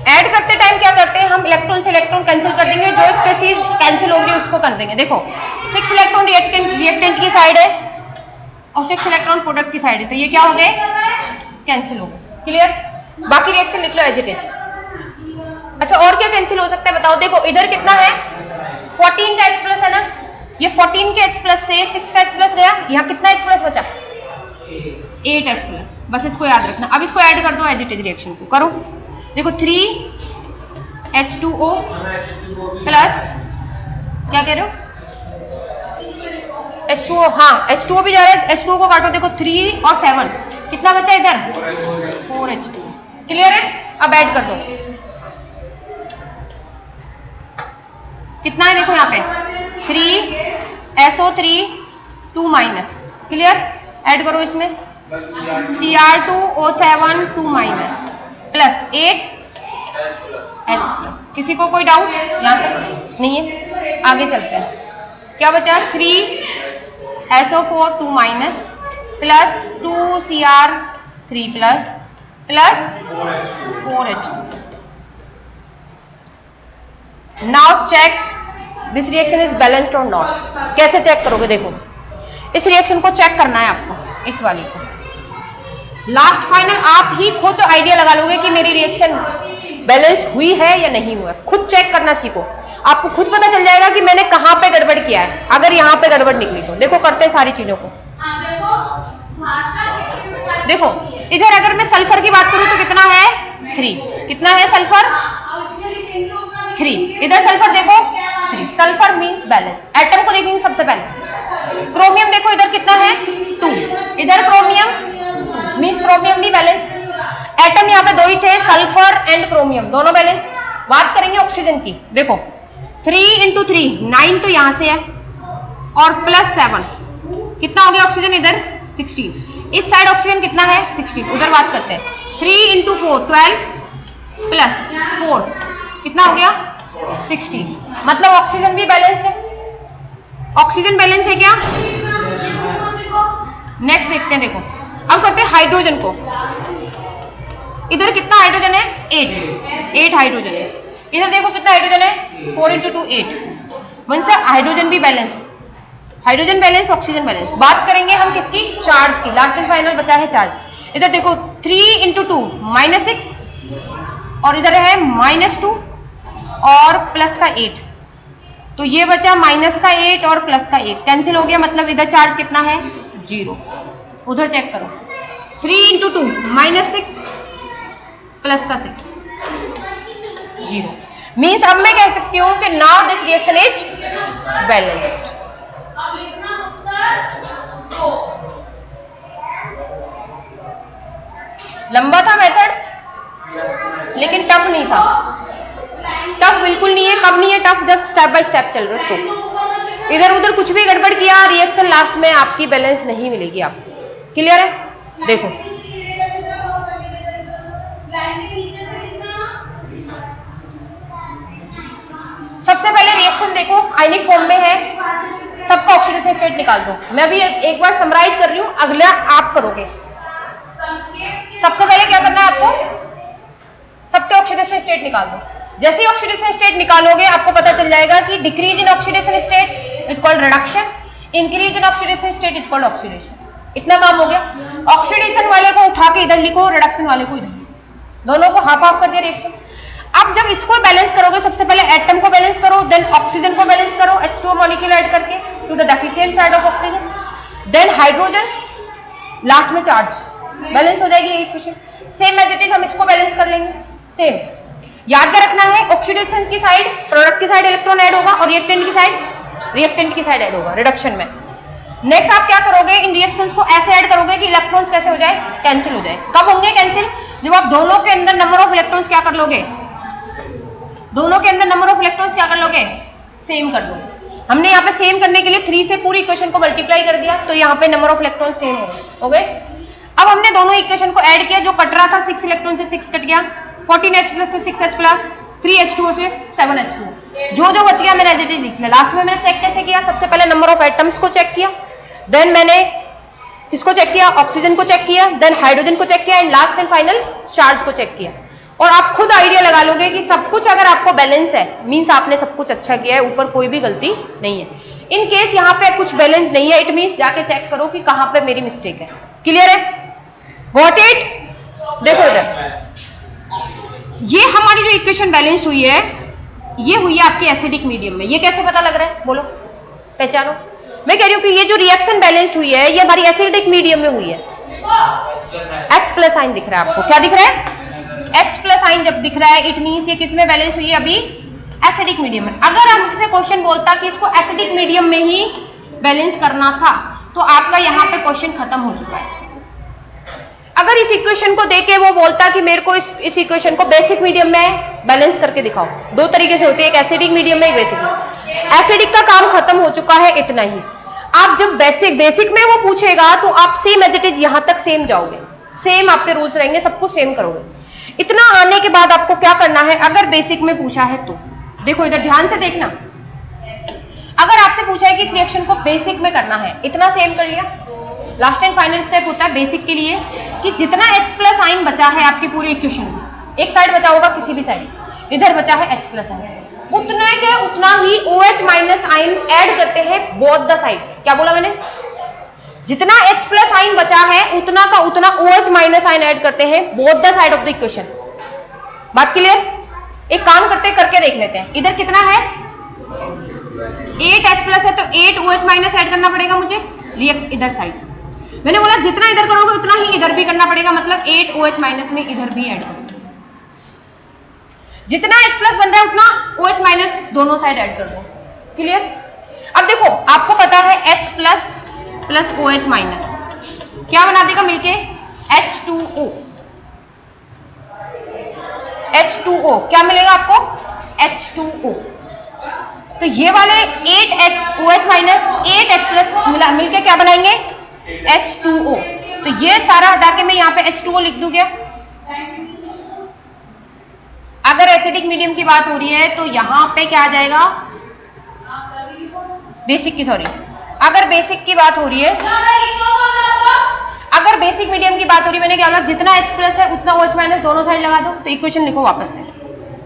ऐड करते टाइम क्या करते हैं हम, इलेक्ट्रॉन से इलेक्ट्रॉन कैंसिल कर देंगे, जो स्पेसीज कैंसिल होगी उसको कर देंगे। देखो 6 इलेक्ट्रॉन रिएक्टेंट की साइड है और 6 इलेक्ट्रॉन प्रोडक्ट की साइड है, तो ये क्या हो गए, कैंसिल हो गए। क्लियर? बाकी रिएक्शन लिख लो एज इट इज। अच्छा और क्या कैंसिल हो सकता है बताओ। देखो इधर कितना है, 14 का H प्लस है ना, ये 14 के H प्लस से 6 का H प्लस गया, यहाँ कितना H प्लस बचा, 8 H प्लस। बस इसको याद रखना। अब इसको ऐड कर दो एज इट इज, रिएक्शन को करो। देखो 3 H2O प्लस क्या कह रहे हो, H2O, हाँ H2O भी जा रहा है, H2O को काटो। देखो 3 और 7 कितना बचा इधर, 4 H2O। क्लियर है? अब ऐड कर दो, कितना है देखो यहाँ पे 3 SO3 2 माइनस। क्लियर? ऐड करो इसमें Cr2O7 2 minus plus 8 H plus. किसी को कोई डाउट यहाँ तक नहीं है? आगे चलते हैं। क्या बचा, 3 SO4 2 minus plus 2 Cr3 plus plus 4 H2। Now check this reaction is balanced और नॉट। कैसे चेक करोगे, देखो इस रिएक्शन को चेक करना है आपको, इस वाली को। लास्ट फाइनल आप ही खुद आइडिया लगा लोगे कि मेरी रिएक्शन बैलेंस हुई है या नहीं हुआ। खुद चेक करना सीखो, आपको खुद पता चल जाएगा कि मैंने कहां पे गड़बड़ किया है। अगर यहां पे गड़बड़ निकली तो देखो करते हैं सारी चीजों को। देखो इधर अगर मैं सल्फर की बात करूं तो कितना है 3, कितना है सल्फर 3, इधर सल्फर देखो 3, सल्फर मींस बैलेंस। एटम को देखेंगे सबसे पहले। क्रोमियम देखो इधर कितना है 2, इधर क्रोमियम मींस क्रोमियम भी बैलेंस। एटम यहाँ पे 2 ही थे, सल्फर एंड क्रोमियम दोनों बैलेंस। बात करेंगे ऑक्सीजन की। देखो 3 × 3 9 तो यहां से है और प्लस 7 कितना हो गया ऑक्सीजन इधर 16। इस साइड ऑक्सीजन कितना है 16, उधर बात करते हैं। 3 × 4 12 प्लस 4 कितना हो गया 16, मतलब ऑक्सीजन भी बैलेंस है। ऑक्सीजन बैलेंस है क्या? नेक्स्ट देखते हैं। देखो अब करते हैं हाइड्रोजन को। इधर कितना हाइड्रोजन है 8 हाइड्रोजन है। इधर देखो कितना हाइड्रोजन है 4 × 2 8, मींस हाइड्रोजन भी balance. Hydrogen balance, oxygen balance. बात करेंगे हम किसकी, चार्ज की। लास्ट एंड फाइनल बचा है चार्ज। इधर देखो 3 × 2 -6 और इधर है -2 और प्लस का 8, तो ये बचा माइनस का 8 और प्लस का 8 कैंसिल हो गया, मतलब इधर चार्ज कितना है 0। उधर चेक करो 3 × 2 -6 प्लस का 6 0, मीन्स अब मैं कह सकती हूं कि now this reaction is balanced. लंबा था मेथड लेकिन टफ नहीं था। टफ बिल्कुल नहीं है। कब नहीं है टफ, जब स्टेप बाय स्टेप चल रहे हो तो। इधर उधर कुछ भी गड़बड़ किया, रिएक्शन लास्ट में आपकी बैलेंस नहीं मिलेगी आपको। क्लियर है? देखो सबसे पहले रिएक्शन देखो आयनिक फॉर्म में है, सबका ऑक्सीडेशन स्टेट निकाल दो। मैं अभी एक बार समराइज कर रही हूं, अगला आप करोगे। सबसे पहले क्या करना है आपको, सबके ऑक्सीडेशन स्टेट निकाल दो। जैसे ही ऑक्सीडेशन स्टेट निकालोगे आपको पता चल जाएगा कि decrease in oxidation state is called reduction, increase in oxidation state is called oxidation. इतना काम हो गया। ऑक्सीडेशन वाले को उठा के इधर लिखो, रिडक्शन वाले को इधर, दोनों को हाफ हाफ कर दिया रिएक्शन। अब जब इसको बैलेंस करोगे, सबसे पहले एटम को बैलेंस करो, देन ऑक्सीजन को बैलेंस करो H2O मॉलिक्यूल ऐड करके to the deficient side of oxygen, then hydrogen, last में चार्ज बैलेंस हो जाएगी equation. Same as it is हम इसको बैलेंस कर लेंगे। सेम याद क्या रखना है, ऑक्सीडेशन की साइड प्रोडक्ट की साइड इलेक्ट्रॉन ऐड होगा और रिएक्टेंट की साइड ऐड होगा रिडक्शन में। नेक्स्ट आप क्या करोगे, इन रिएक्शंस को ऐसे ऐड करोगे कि इलेक्ट्रॉन्स कैसे हो जाए, कैंसिल हो जाए। कब होंगे कैंसिल, जब आप दोनों के अंदर नंबर ऑफ इलेक्ट्रॉन्स क्या कर लोगे, दोनों के अंदर नंबर ऑफ इलेक्ट्रॉन्स क्या कर लोगे, सेम कर लो। हमने यहाँ पे सेम करने के लिए 3 से पूरी इक्वेशन को मल्टीप्लाई कर दिया, तो यहाँ पे नंबर ऑफ इलेक्ट्रॉन सेम हो गए। अब हमने दोनों इक्वेशन को ऐड किया, जो कट रहा था 6 इलेक्ट्रॉन से 6 कट गया, 14H प्लस से 6H प्लस, 3H2O से 7H2O, जो जो बच गया मैंने एज इट इज लिख लिया। लास्ट में मैंने चेक कैसे किया, सबसे पहले नंबर ऑफ एटम्स को चेक किया, देन मैंने किसको चेक किया, ऑक्सीजन को चेक किया, देन हाइड्रोजन को चेक किया, and last and final charge को चेक किया। और आप खुद आइडिया लगा लोगे कि सब कुछ अगर आपको बैलेंस है मीन्स आपने सब कुछ अच्छा किया है, ऊपर कोई भी गलती नहीं है। इन केस यहाँ पे कुछ बैलेंस नहीं है, इट मीन्स जाके चेक करो कि कहां पे मेरी मिस्टेक है। क्लियर है? Got it? देखो इधर, ये हमारी जो इक्वेशन बैलेंस्ड हुई है ये हुई है आपकी एसिडिक मीडियम में। ये कैसे पता लग रहा है? बोलो, पहचानो। मैं कह रही हूं कि ये जो रिएक्शन बैलेंस्ड हुई है ये हमारी एसिडिक मीडियम में हुई है। H प्लस साइन दिख रहा है आपको, क्या दिख रहा है? H प्लस साइन जब दिख रहा है इट मीन्स ये किस में बैलेंस हुई है? अभी एसिडिक मीडियम में। अगर हमसे क्वेश्चन बोलता कि इसको एसिडिक मीडियम में ही बैलेंस करना था तो आपका यहाँ पे क्वेश्चन खत्म हो चुका है। अगर इस इक्वेशन को देके वो बोलता कि मेरे को इस इक्वेशन को बेसिक मीडियम में बैलेंस करके दिखाओ, दो तरीके से होते हैं, एक एसिडिक मीडियम में, एक बेसिक में। एसिडिक का काम खत्म हो चुका है, इतना ही। आप जब बेसिक में वो पूछेगा तो आप सेम एज इट इज यहां तक सेम जाओगे, सेम आपके रूल्स रहेंगे, सब कुछ सेम करोगे। इतना आने के बाद आपको क्या करना है? अगर बेसिक में पूछा है तो देखो इधर ध्यान से देखना, अगर आपसे पूछा है कि इस रिएक्शन को बेसिक में करना है, इतना सेम कर लिया। लास्ट एंड फाइनल स्टेप होता है बेसिक के लिए कि जितना H प्लस आइन बचा है आपकी पूरी इक्वेशन में, एक साइड बचा होगा किसी भी साइड, इधर बचा है H प्लस आइन, उतना के उतना ही OH माइनस आइन ऐड करते हैं बोथ द साइड। क्या बोला मैंने? जितना H प्लस आइन बचा है उतना का उतना OH माइनस आइन ऐड करते हैं both the side of the equation. बात क्लियर? एक काम करते करके देख लेते हैं। इधर कितना है? 8H प्लस है तो 8 OH माइनस ऐड करना पड़ेगा मुझे रिएक्ट इधर साइड। मैंने बोला जितना इधर करोगे उतना ही इधर भी करना पड़ेगा, मतलब 8 OH माइनस में इधर भी ऐड करो। जितना H प्लस बन रहा है उतना OH माइनस दोनों साइड ऐड कर दो। क्लियर? अब देखो आपको पता है H plus plus OH minus क्या बना देगा मिलके? H2O। H2O क्या मिलेगा आपको? H2O। तो ये वाले 8 OH माइनस 8H प्लस मिलके क्या बनाएंगे? H2O। तो ये सारा हटा के मैं यहाँ पे H2O लिख दूं क्या? अगर एसिडिक मीडियम की बात हो रही है तो यहां पे क्या आ जाएगा? बेसिक की, सॉरी, अगर बेसिक की बात हो रही है, अगर बेसिक मीडियम की बात हो रही है, मैंने क्या बोला? जितना H प्लस है उतना OH माइनस दोनों साइड लगा दो। तो इक्वेशन लिखो वापस से,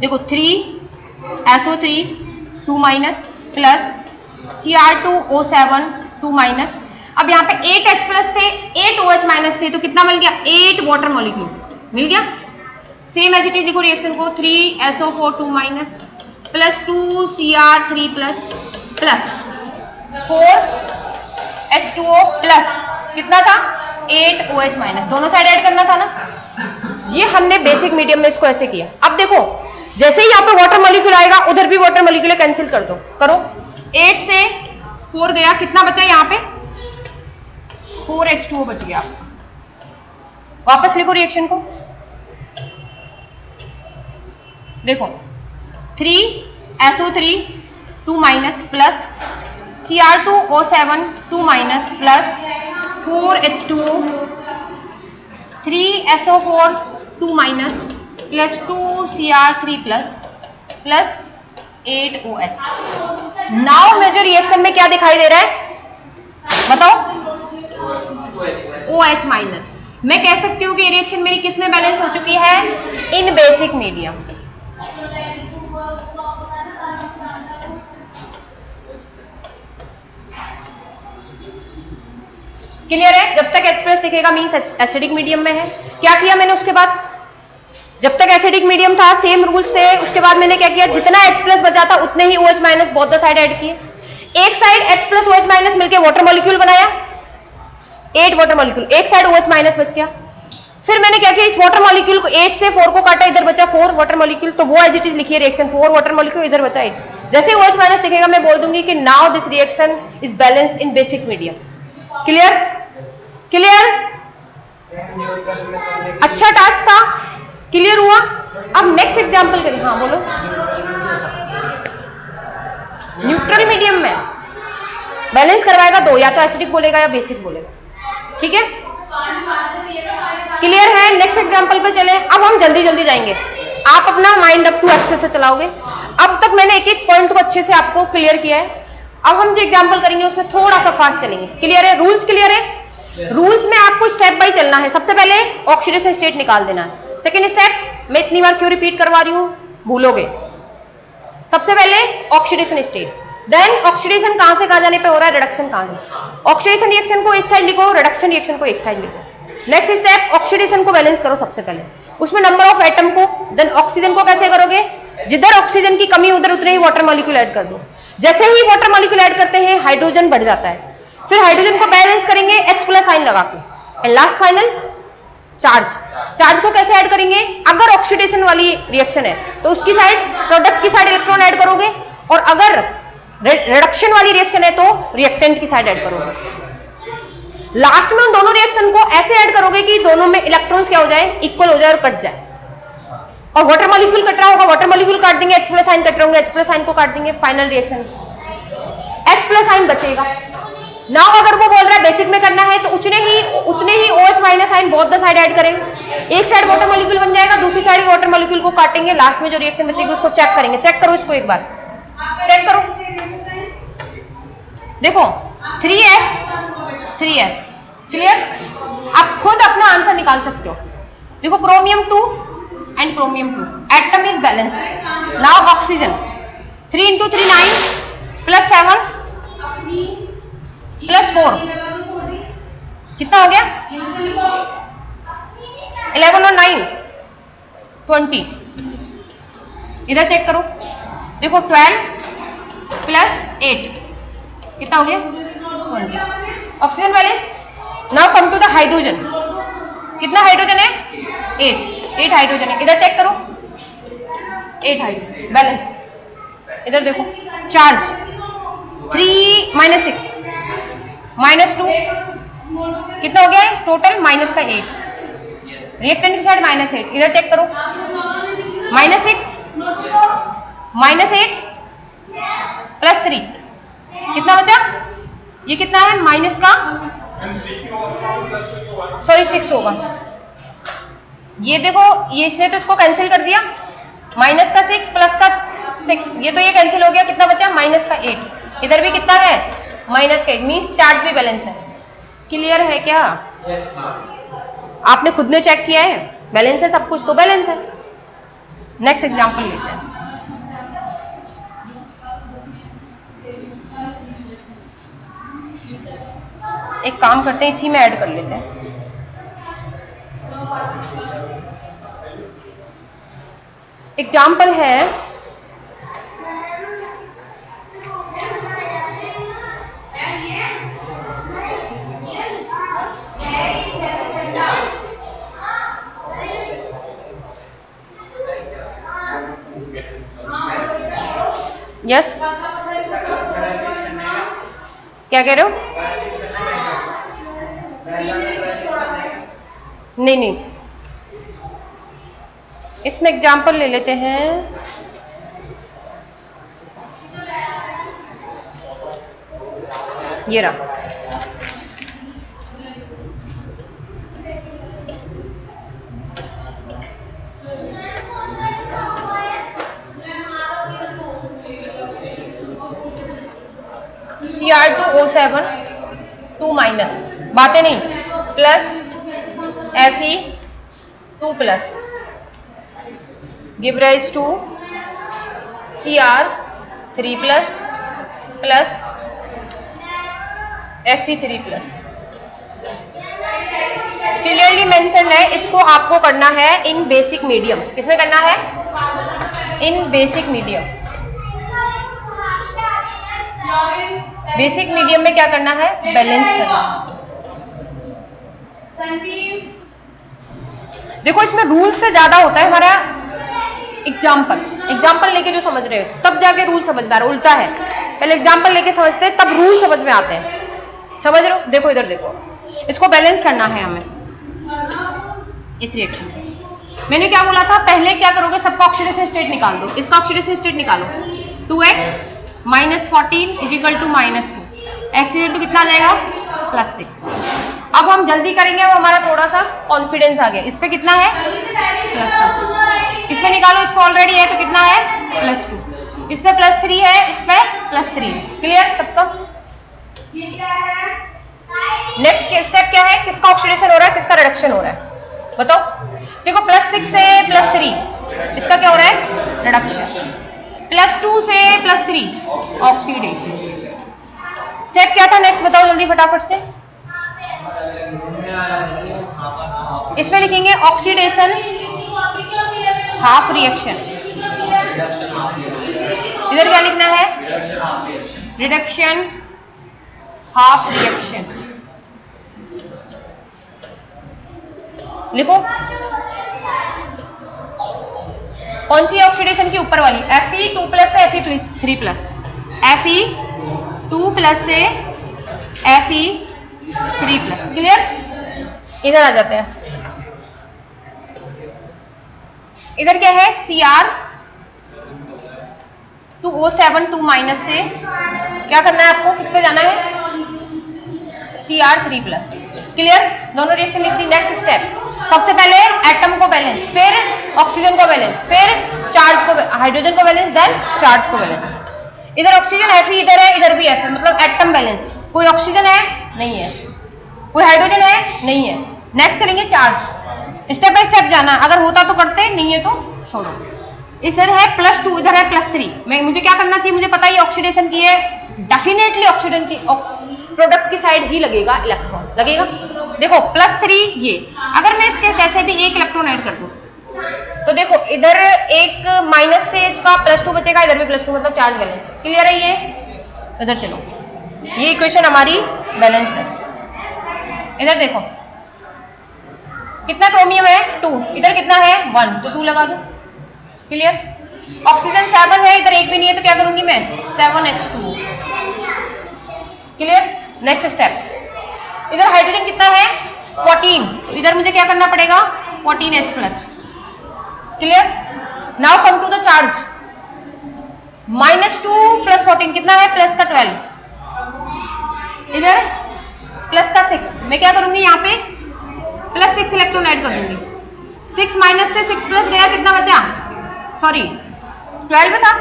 देखो 3SO3 2 minus plus Cr2O7 2 minus. अब यहाँ पे 8H प्लस थे, 8 OH माइनस थे, तो कितना मिल गया? 8 वाटर मॉलिक्यूल मिल गया। सेम एज इट इज लिखो रिएक्शन को, 3SO4 2 minus plus 2Cr3 plus plus 4H2O plus कितना था? 8 OH माइनस, दोनों साइड ऐड करना था ना। ये हमने बेसिक मीडियम में इसको ऐसे किया। अब देखो जैसे ही यहाँ पे वाटर मॉलिक्यूल आएगा उधर भी वाटर मॉलिक्यूल कैंसिल कर दो, करो। 8 से 4 गया, कितना बचा यहाँ पे? 4H2O बच गया। वापस लिखो रिएक्शन को, देखो 3SO3 2 minus plus Cr2O7 2 minus plus 4H2O 3SO4 2 minus plus 2Cr3 plus plus 8OH। Now major reaction में क्या दिखाई दे रहा है बताओ? OH minus. मैं कह सकती हूँ कि रिएक्शन मेरी किस में बैलेंस हो चुकी है? In basic medium. क्लियर है? जब तक H प्लस दिखेगा मीन्स एसिडिक मीडियम में है। क्या किया मैंने उसके बाद? जब तक एसिडिक मीडियम था सेम रूल्स थे, उसके बाद मैंने क्या किया? जितना H प्लस बचा था उतने ही OH minus both the side add किए। एक side H plus OH minus मिलकर वाटर मॉलिक्यूल बनाया, 8 वाटर मॉलिक्यूल, एक साइड OH माइनस बच गया। फिर मैंने क्या किया? इस वाटर मॉलिक्यूल को 8 से 4 को काटा, इधर बचा 4 वाटर मॉलिक्यूल, तो वो एज इट इज लिखिए रिएक्शन 4 वाटर मॉलिक्यूल, इधर बचा 8। जैसे OH माइनस दिखेगा मैं बोल दूंगी कि now this reaction is balanced in basic medium. Clear? Clear? अच्छा टास्क था, क्लियर हुआ? अब नेक्स्ट एग्जांपल करें। हाँ बोलो। न्यूट्रल मीडियम में बैलेंस करवाएगा दो, या तो एसिडिक बोलेगा या बेसिक बोलेगा। ठीक है? क्लियर है? नेक्स्ट एग्जांपल पे चले। अब हम जल्दी जल्दी जाएंगे, आप अपना माइंड अप टू एक्सेस से चलाओगे। अब तक मैंने एक एक पॉइंट को अच्छे से आपको क्लियर किया है। अब हम जो एग्जांपल करेंगे उसमें थोड़ा सा फास्ट चलेंगे। क्लियर है? रूल्स क्लियर है? रूल्स में आपको स्टेप बाय चलना है। सबसे पहले ऑक्सीडेशन स्टेट निकाल देना है। सेकेंड स्टेप मैं इतनी बार क्यों रिपीट करवा रही हूं, भूलोगे। सबसे पहले ऑक्सीडेशन स्टेट, देन ऑक्सीडेशन कहां से कहां जाने पे हो रहा है, रिडक्शन कहां है। ऑक्सीडेशन रिएक्शन को एक साइड लिखो, रिडक्शन रिएक्शन को एक साइड लिखो। नेक्स्ट स्टेप ऑक्सीडेशन को बैलेंस करो सबसे पहले, उसमें नंबर ऑफ एटम को, देन ऑक्सीजन को कैसे करोगे, जिधर ऑक्सीजन की कमी उधर उतने ही वाटर मॉलिक्यूल ऐड कर दो। जैसे ही वाटर मॉलिक्यूल ऐड करते हैं हाइड्रोजन बढ़ जाता है, फिर हाइड्रोजन को बैलेंस करेंगे H+ साइन लगा के, and last final charge. Charge को कैसे ऐड करेंगे, अगर ऑक्सीडेशन वाली रिएक्शन है तो उसकी साइड, प्रोडक्ट की साइड इलेक्ट्रॉन ऐड करोगे, और अगर रिडक्शन वाली रिएक्शन है तो रिएक्टेंट की साइड ऐड करोगे। लास्ट में उन दोनों रिएक्शन को ऐसे ऐड करोगे कि दोनों में इलेक्ट्रॉन्स क्या हो जाए, इक्वल हो जाए और कट जाए। और वाटर मॉलिक्यूल कट रहा होगा, वाटर मॉलिक्यूल काट देंगे, H+ साइन कट रहे होंगे, H+ साइन को काट देंगे, फाइनल रिएक्शन H+ साइन बचेगा। नाउ अगर वो बोल रहा है बेसिक में करना है तो उतने ही OH- sign both the side add करेंगे। एक साइड वाटर मॉलिक्यूल बन जाएगा, दूसरी साइड वाटर मॉलिक्यूल को काटेंगे, लास्ट में जो रिएक्शन बचेगी उसको चेक करेंगे। चेक करो इसको एक बार, चेक करो, देखो 3s क्लियर। आप खुद अपना आंसर निकाल सकते हो। देखो chromium 2 and chromium 2, atom is balanced. Now oxygen 3 × 3 9 +7 +4 कितना हो गया, 11 और 9 20। इधर चेक करो, देखो 12 + 8 कितना हो गया, 20। Oxygen balance. Now come to the hydrogen, कितना हाइड्रोजन है, 8 हाइड्रोजन है। इधर चेक करो, 8 हाइड्रोजन बैलेंस। इधर देखो चार्ज 3 - 6 -2 कितना हो गया है टोटल, -8। रिएक्टेंट की साइड -8, इधर चेक करो, -6 -8 +3 कितना बचा, ये कितना है, माइनस का सॉरी 6 होगा। ये देखो, ये इसने तो इसको कैंसिल कर दिया, माइनस का 6 प्लस का 6, ये तो ये कैंसिल हो गया, कितना बचा, माइनस का 8। इधर भी कितना है, माइनस का 1, मीन्स चार्ज भी बैलेंस है। क्लियर है क्या, आपने खुद ने चेक किया है, बैलेंस है सब कुछ, तो बैलेंस है। नेक्स्ट एग्जांपल लेते हैं। एक काम करते हैं, इसी में ऐड कर लेते हैं। एग्जाम्पल है यस, क्या कह रहे हो, नहीं, इसमें एग्जाम्पल ले लेते हैं। ये रहा, Cr2O7 2- बातें नहीं, plus Fe2+ give rise to Cr3+ plus Fe3+। Clearly mention है, इसको आपको करना है इन बेसिक मीडियम। किसमें करना है, in basic medium. Basic medium में क्या करना है, बैलेंस करना है। देखो इसमें रूल से ज्यादा होता है हमारा एग्जाम्पल लेके जो समझ रहे हो तब जाके रूल समझ में आ रहा है, उल्टा है, पहले एग्जाम्पल लेके समझते हैं तब रूल समझ में आते हैं। समझ रहे हो, देखो इधर देखो, इसको बैलेंस करना है हमें इस रिएक्शन में। मैंने क्या बोला था, पहले क्या करोगे, सबका ऑक्सीडेशन स्टेट निकाल दो। इसका ऑक्सीडेशन स्टेट निकालो, 2x - 14 = -2, x = कितना आ जाएगा, +6। अब हम जल्दी करेंगे, अब हमारा थोड़ा सा कॉन्फिडेंस आ गया। इस पे कितना है, +6। इस पे निकालो, इस पे ऑलरेडी है तो कितना है, +2। इस पे +3 है, इस पे +3 है। क्लियर सबका। नेक्स्ट स्टेप क्या है, किसका ऑक्सीडेशन हो रहा है, किसका रिडक्शन हो रहा है, बताओ। देखो +6 से +3 इसका क्या हो रहा है, रिडक्शन। +2 से +3 ऑक्सीडेशन। स्टेप क्या था नेक्स्ट बताओ जल्दी फटाफट से। इसमें लिखेंगे ऑक्सीडेशन हाफ रिएक्शन। इधर क्या लिखना है, रिडक्शन हाफ रिएक्शन। लिखो कौन सी ऑक्सीडेशन की, ऊपर वाली Fe2+ से Fe3+, Fe2+ से Fe3+। क्लियर। इधर आ जाते हैं, इधर क्या है Cr2O7 2- से क्या करना है आपको, किस पे जाना है, Cr3+। क्लियर, दोनों रिएक्शन लिख दी। नेक्स्ट स्टेप, सबसे पहले एटम को बैलेंस, फिर ऑक्सीजन को बैलेंस, फिर चार्ज को, हाइड्रोजन को बैलेंस, देन चार्ज को बैलेंस। इधर ऑक्सीजन Fe इधर है, इधर भी F है, मतलब एटम बैलेंस। कोई ऑक्सीजन है नहीं है, कोई हाइड्रोजन है नहीं है। नेक्स्ट चलेंगे चार्ज, स्टेप बाय स्टेप जाना, अगर होता तो करते, नहीं है तो छोड़ो। इधर है +2, इधर है +3। मुझे क्या करना चाहिए, मुझे पता ही ऑक्सीडेशन की है, डेफिनेटली ऑक्सीजन की प्रोडक्ट की साइड ही लगेगा इलेक्ट्रॉन, लगेगा। देखो +3 ये, अगर मैं इसके कैसे भी एक इलेक्ट्रॉन ऐड कर दूं तो देखो इधर एक माइनस से इसका +2 बचेगा, इधर भी +2, मतलब चार्ज बैलेंस। क्लियर है ये। इधर चलो, ये इक्वेशन हमारी बैलेंस है। इधर देखो कितना क्रोमियम है, 2, इधर कितना है 1, तो 2 लगा दो। क्लियर। ऑक्सीजन 7 है, इधर 1 भी नहीं है, तो क्या करूंगी मैं, 7H2। क्लियर। नेक्स्ट स्टेप, इधर हाइड्रोजन कितना है 14, तो इधर मुझे क्या करना पड़ेगा 14H+। Clear. Now come to the charge, -2 + 14 कितना है, +12, इधर +6। मैं क्या करूंगी यहाँ पे +6 इलेक्ट्रॉन ऐड कर दूंगी। 6 माइनस से 6+ गया, कितना बचा, सॉरी 12 था,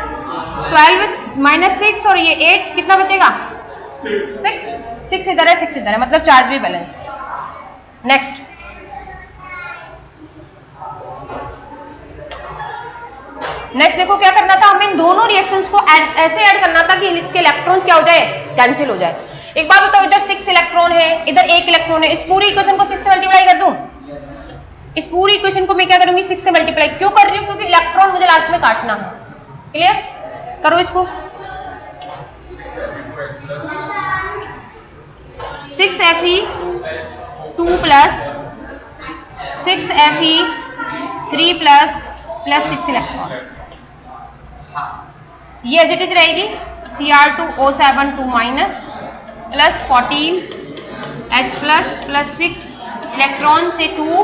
12 - 6 और ये 8, कितना बचेगा 6 इधर है, 6 इधर है, मतलब चार्ज भी बैलेंस। नेक्स्ट, देखो क्या करना था हमें, इन दोनों रिएक्शंस को ऐसे ऐड करना था कि इसके इलेक्ट्रॉन्स क्या हो जाए, कैंसिल हो जाए। एक बात बताओ, इधर 6 इलेक्ट्रॉन है, इधर 1 इलेक्ट्रॉन है, इस पूरी इक्वेशन को 6 से मल्टीप्लाई कर दूं। इस पूरी इक्वेशन को मैं क्या करूंगी 6 से मल्टीप्लाई, क्यों कर रही हूं, क्योंकि इलेक्ट्रॉन मुझे लास्ट में काटना है। क्लियर। करो इसको, 6Fe2+ 6Fe3+ +6 इलेक्ट्रॉन, ये एज इट इज रहेगी। Cr2O7 2- + 14H+ +6 इलेक्ट्रॉन से 2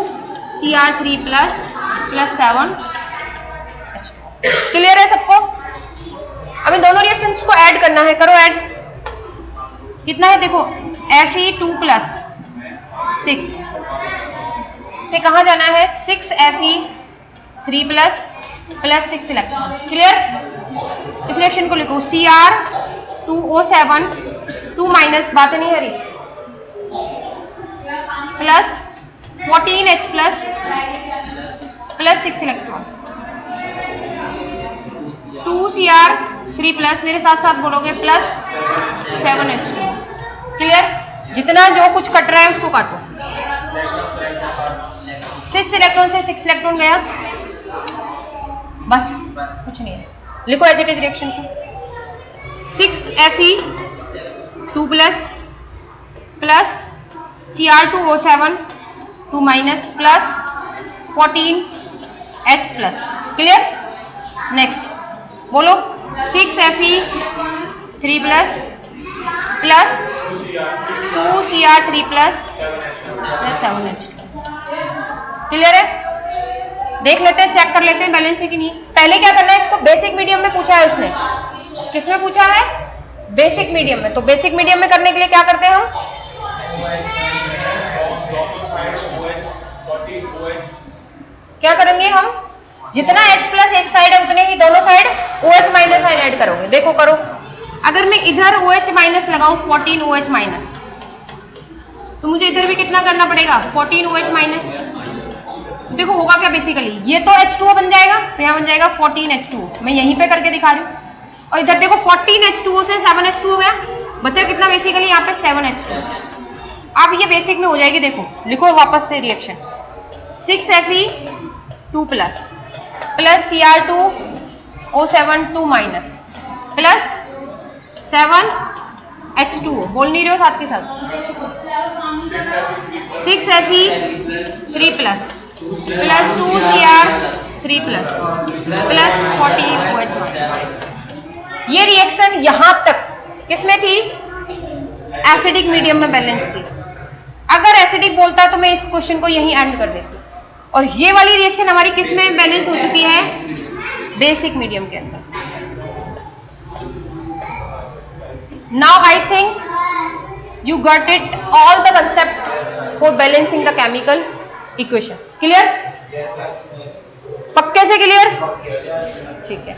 Cr3+ +7H2। क्लियर है सबको। अब इन दोनों रिएक्शंस को ऐड करना है, करो ऐड। कितना है देखो, Fe2+ 6 से कहां जाना है, 6Fe3+ +6 इलेक्ट्रॉन। क्लियर। इस रिएक्शन को लिखो Cr2O7 2- बातें नहीं हरी, +14H+ +6 इलेक्ट्रॉन, 2 Cr3+, मेरे साथ साथ बोलोगे, +7H2। क्लियर। जितना जो कुछ कट रहा है उसको काटो। 6 इलेक्ट्रॉन से 6 इलेक्ट्रॉन गया, बस कुछ नहीं है। लिखो एज इट इज रिएक्शन को, 6Fe2+ Cr2O7 2- +14H+। Clear. Next बोलो, 6Fe3+ +2 Cr3+ +7H2। क्लियर है। देख लेते हैं, चेक कर लेते हैं बैलेंस है कि नहीं। पहले क्या करना है, इसको बेसिक मीडियम में पूछा है उसने, किसमें पूछा है, बेसिक मीडियम में। तो बेसिक मीडियम में करने के लिए क्या करते हैं हम, क्या करेंगे हम, जितना H+ एक साइड है उतने ही दोनों साइड OH- साइड ऐड करोगे। देखो करो, अगर मैं इधर OH- लगाऊं 14 OH-, तो मुझे इधर भी कितना करना पड़ेगा 14 OH-, तो देखो होगा क्या बेसिकली, ये तो H2O बन जाएगा, तो यहाँ बन जाएगा 14H2O, मैं यहीं पे करके दिखा रही हूँ। और इधर देखो 14H2O से 7H2 हो गया, बचा कितना बेसिकली यहाँ पे 7H2। अब ये बेसिक में हो जाएगी, देखो लिखो वापस से reaction, 6Fe2 plus Cr2O7 2 minus plus 7H2O, बोल नहीं रहे हो साथ के साथ, 6Fe3 plus 2Cr3 plus 40OH minus. ये रिएक्शन यहां तक किसमें थी, एसिडिक मीडियम में बैलेंस थी। अगर एसिडिक बोलता तो मैं इस क्वेश्चन को यहीं एंड कर देती। और ये वाली रिएक्शन हमारी किस में बैलेंस हो चुकी है, बेसिक मीडियम के अंदर। Now I think you got it all the concept for balancing the chemical equation. Clear, पक्के से क्लियर, ठीक है।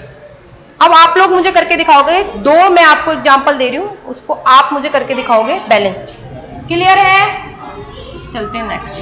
अब आप लोग मुझे करके दिखाओगे, दो मैं आपको एग्जांपल दे रही हूं, उसको आप मुझे करके दिखाओगे बैलेंस्ड। क्लियर है, चलते हैं नेक्स्ट।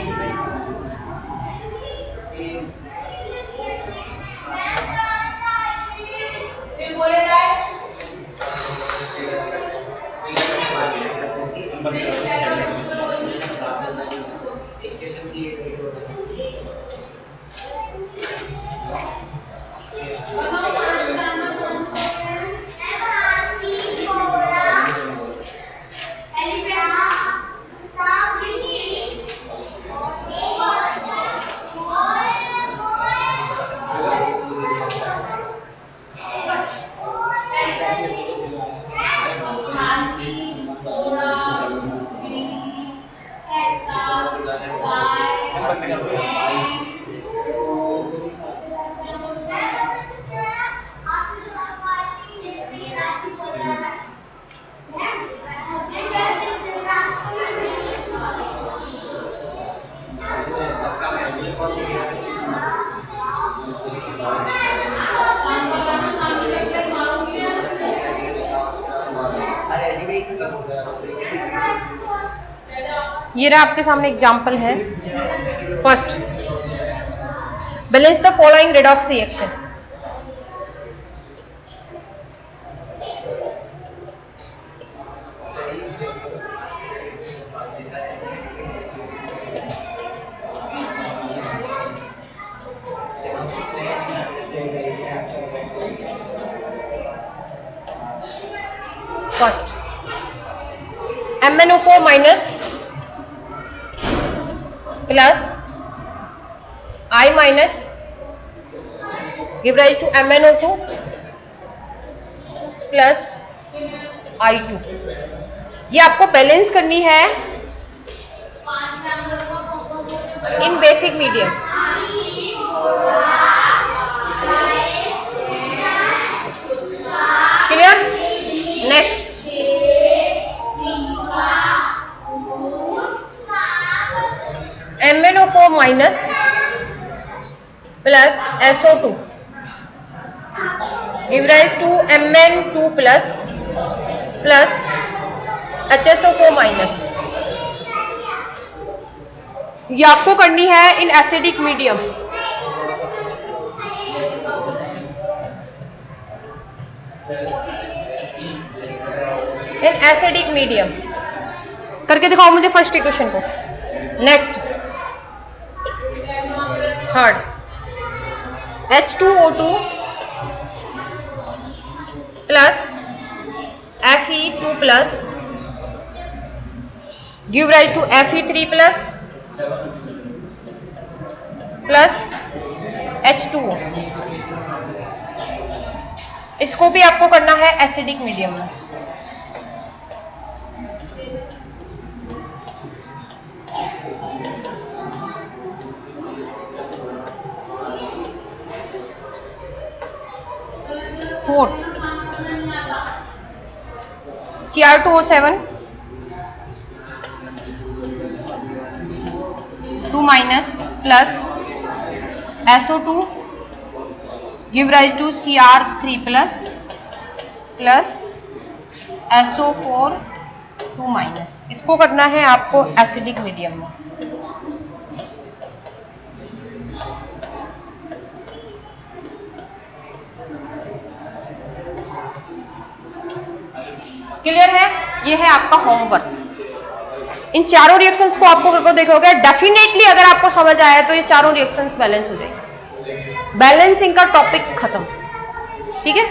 ये रहा आपके सामने एग्जाम्पल है। First, balance the following redox reaction. First, MnO4 minus plus I minus give rise to MnO2 plus I2। ये आपको बैलेंस करनी है in basic medium. Clear, next, MnO4 minus plus SO2 give rise to Mn2 plus HSO4 minus. ये आपको करनी है in acidic medium. In acidic medium करके दिखाओ मुझे फर्स्ट इक्वेशन को। Next, third, H2O2 plus Fe2 plus give rise to Fe3 plus H2O। इसको भी आपको करना है एसिडिक मीडियम में। Fourth, Cr2O7 2 minus plus SO2 give rise to Cr3 plus SO4 2 minus. इसको करना है आपको एसिडिक मीडियम में। क्लियर है? ये है आपका होमवर्क। इन चारों रिएक्शंस को आपको देखोगे, डेफिनेटली अगर आपको समझ आया तो ये चारों रिएक्शंस बैलेंस हो जाएंगे, बैलेंसिंग का टॉपिक खत्म। ठीक है।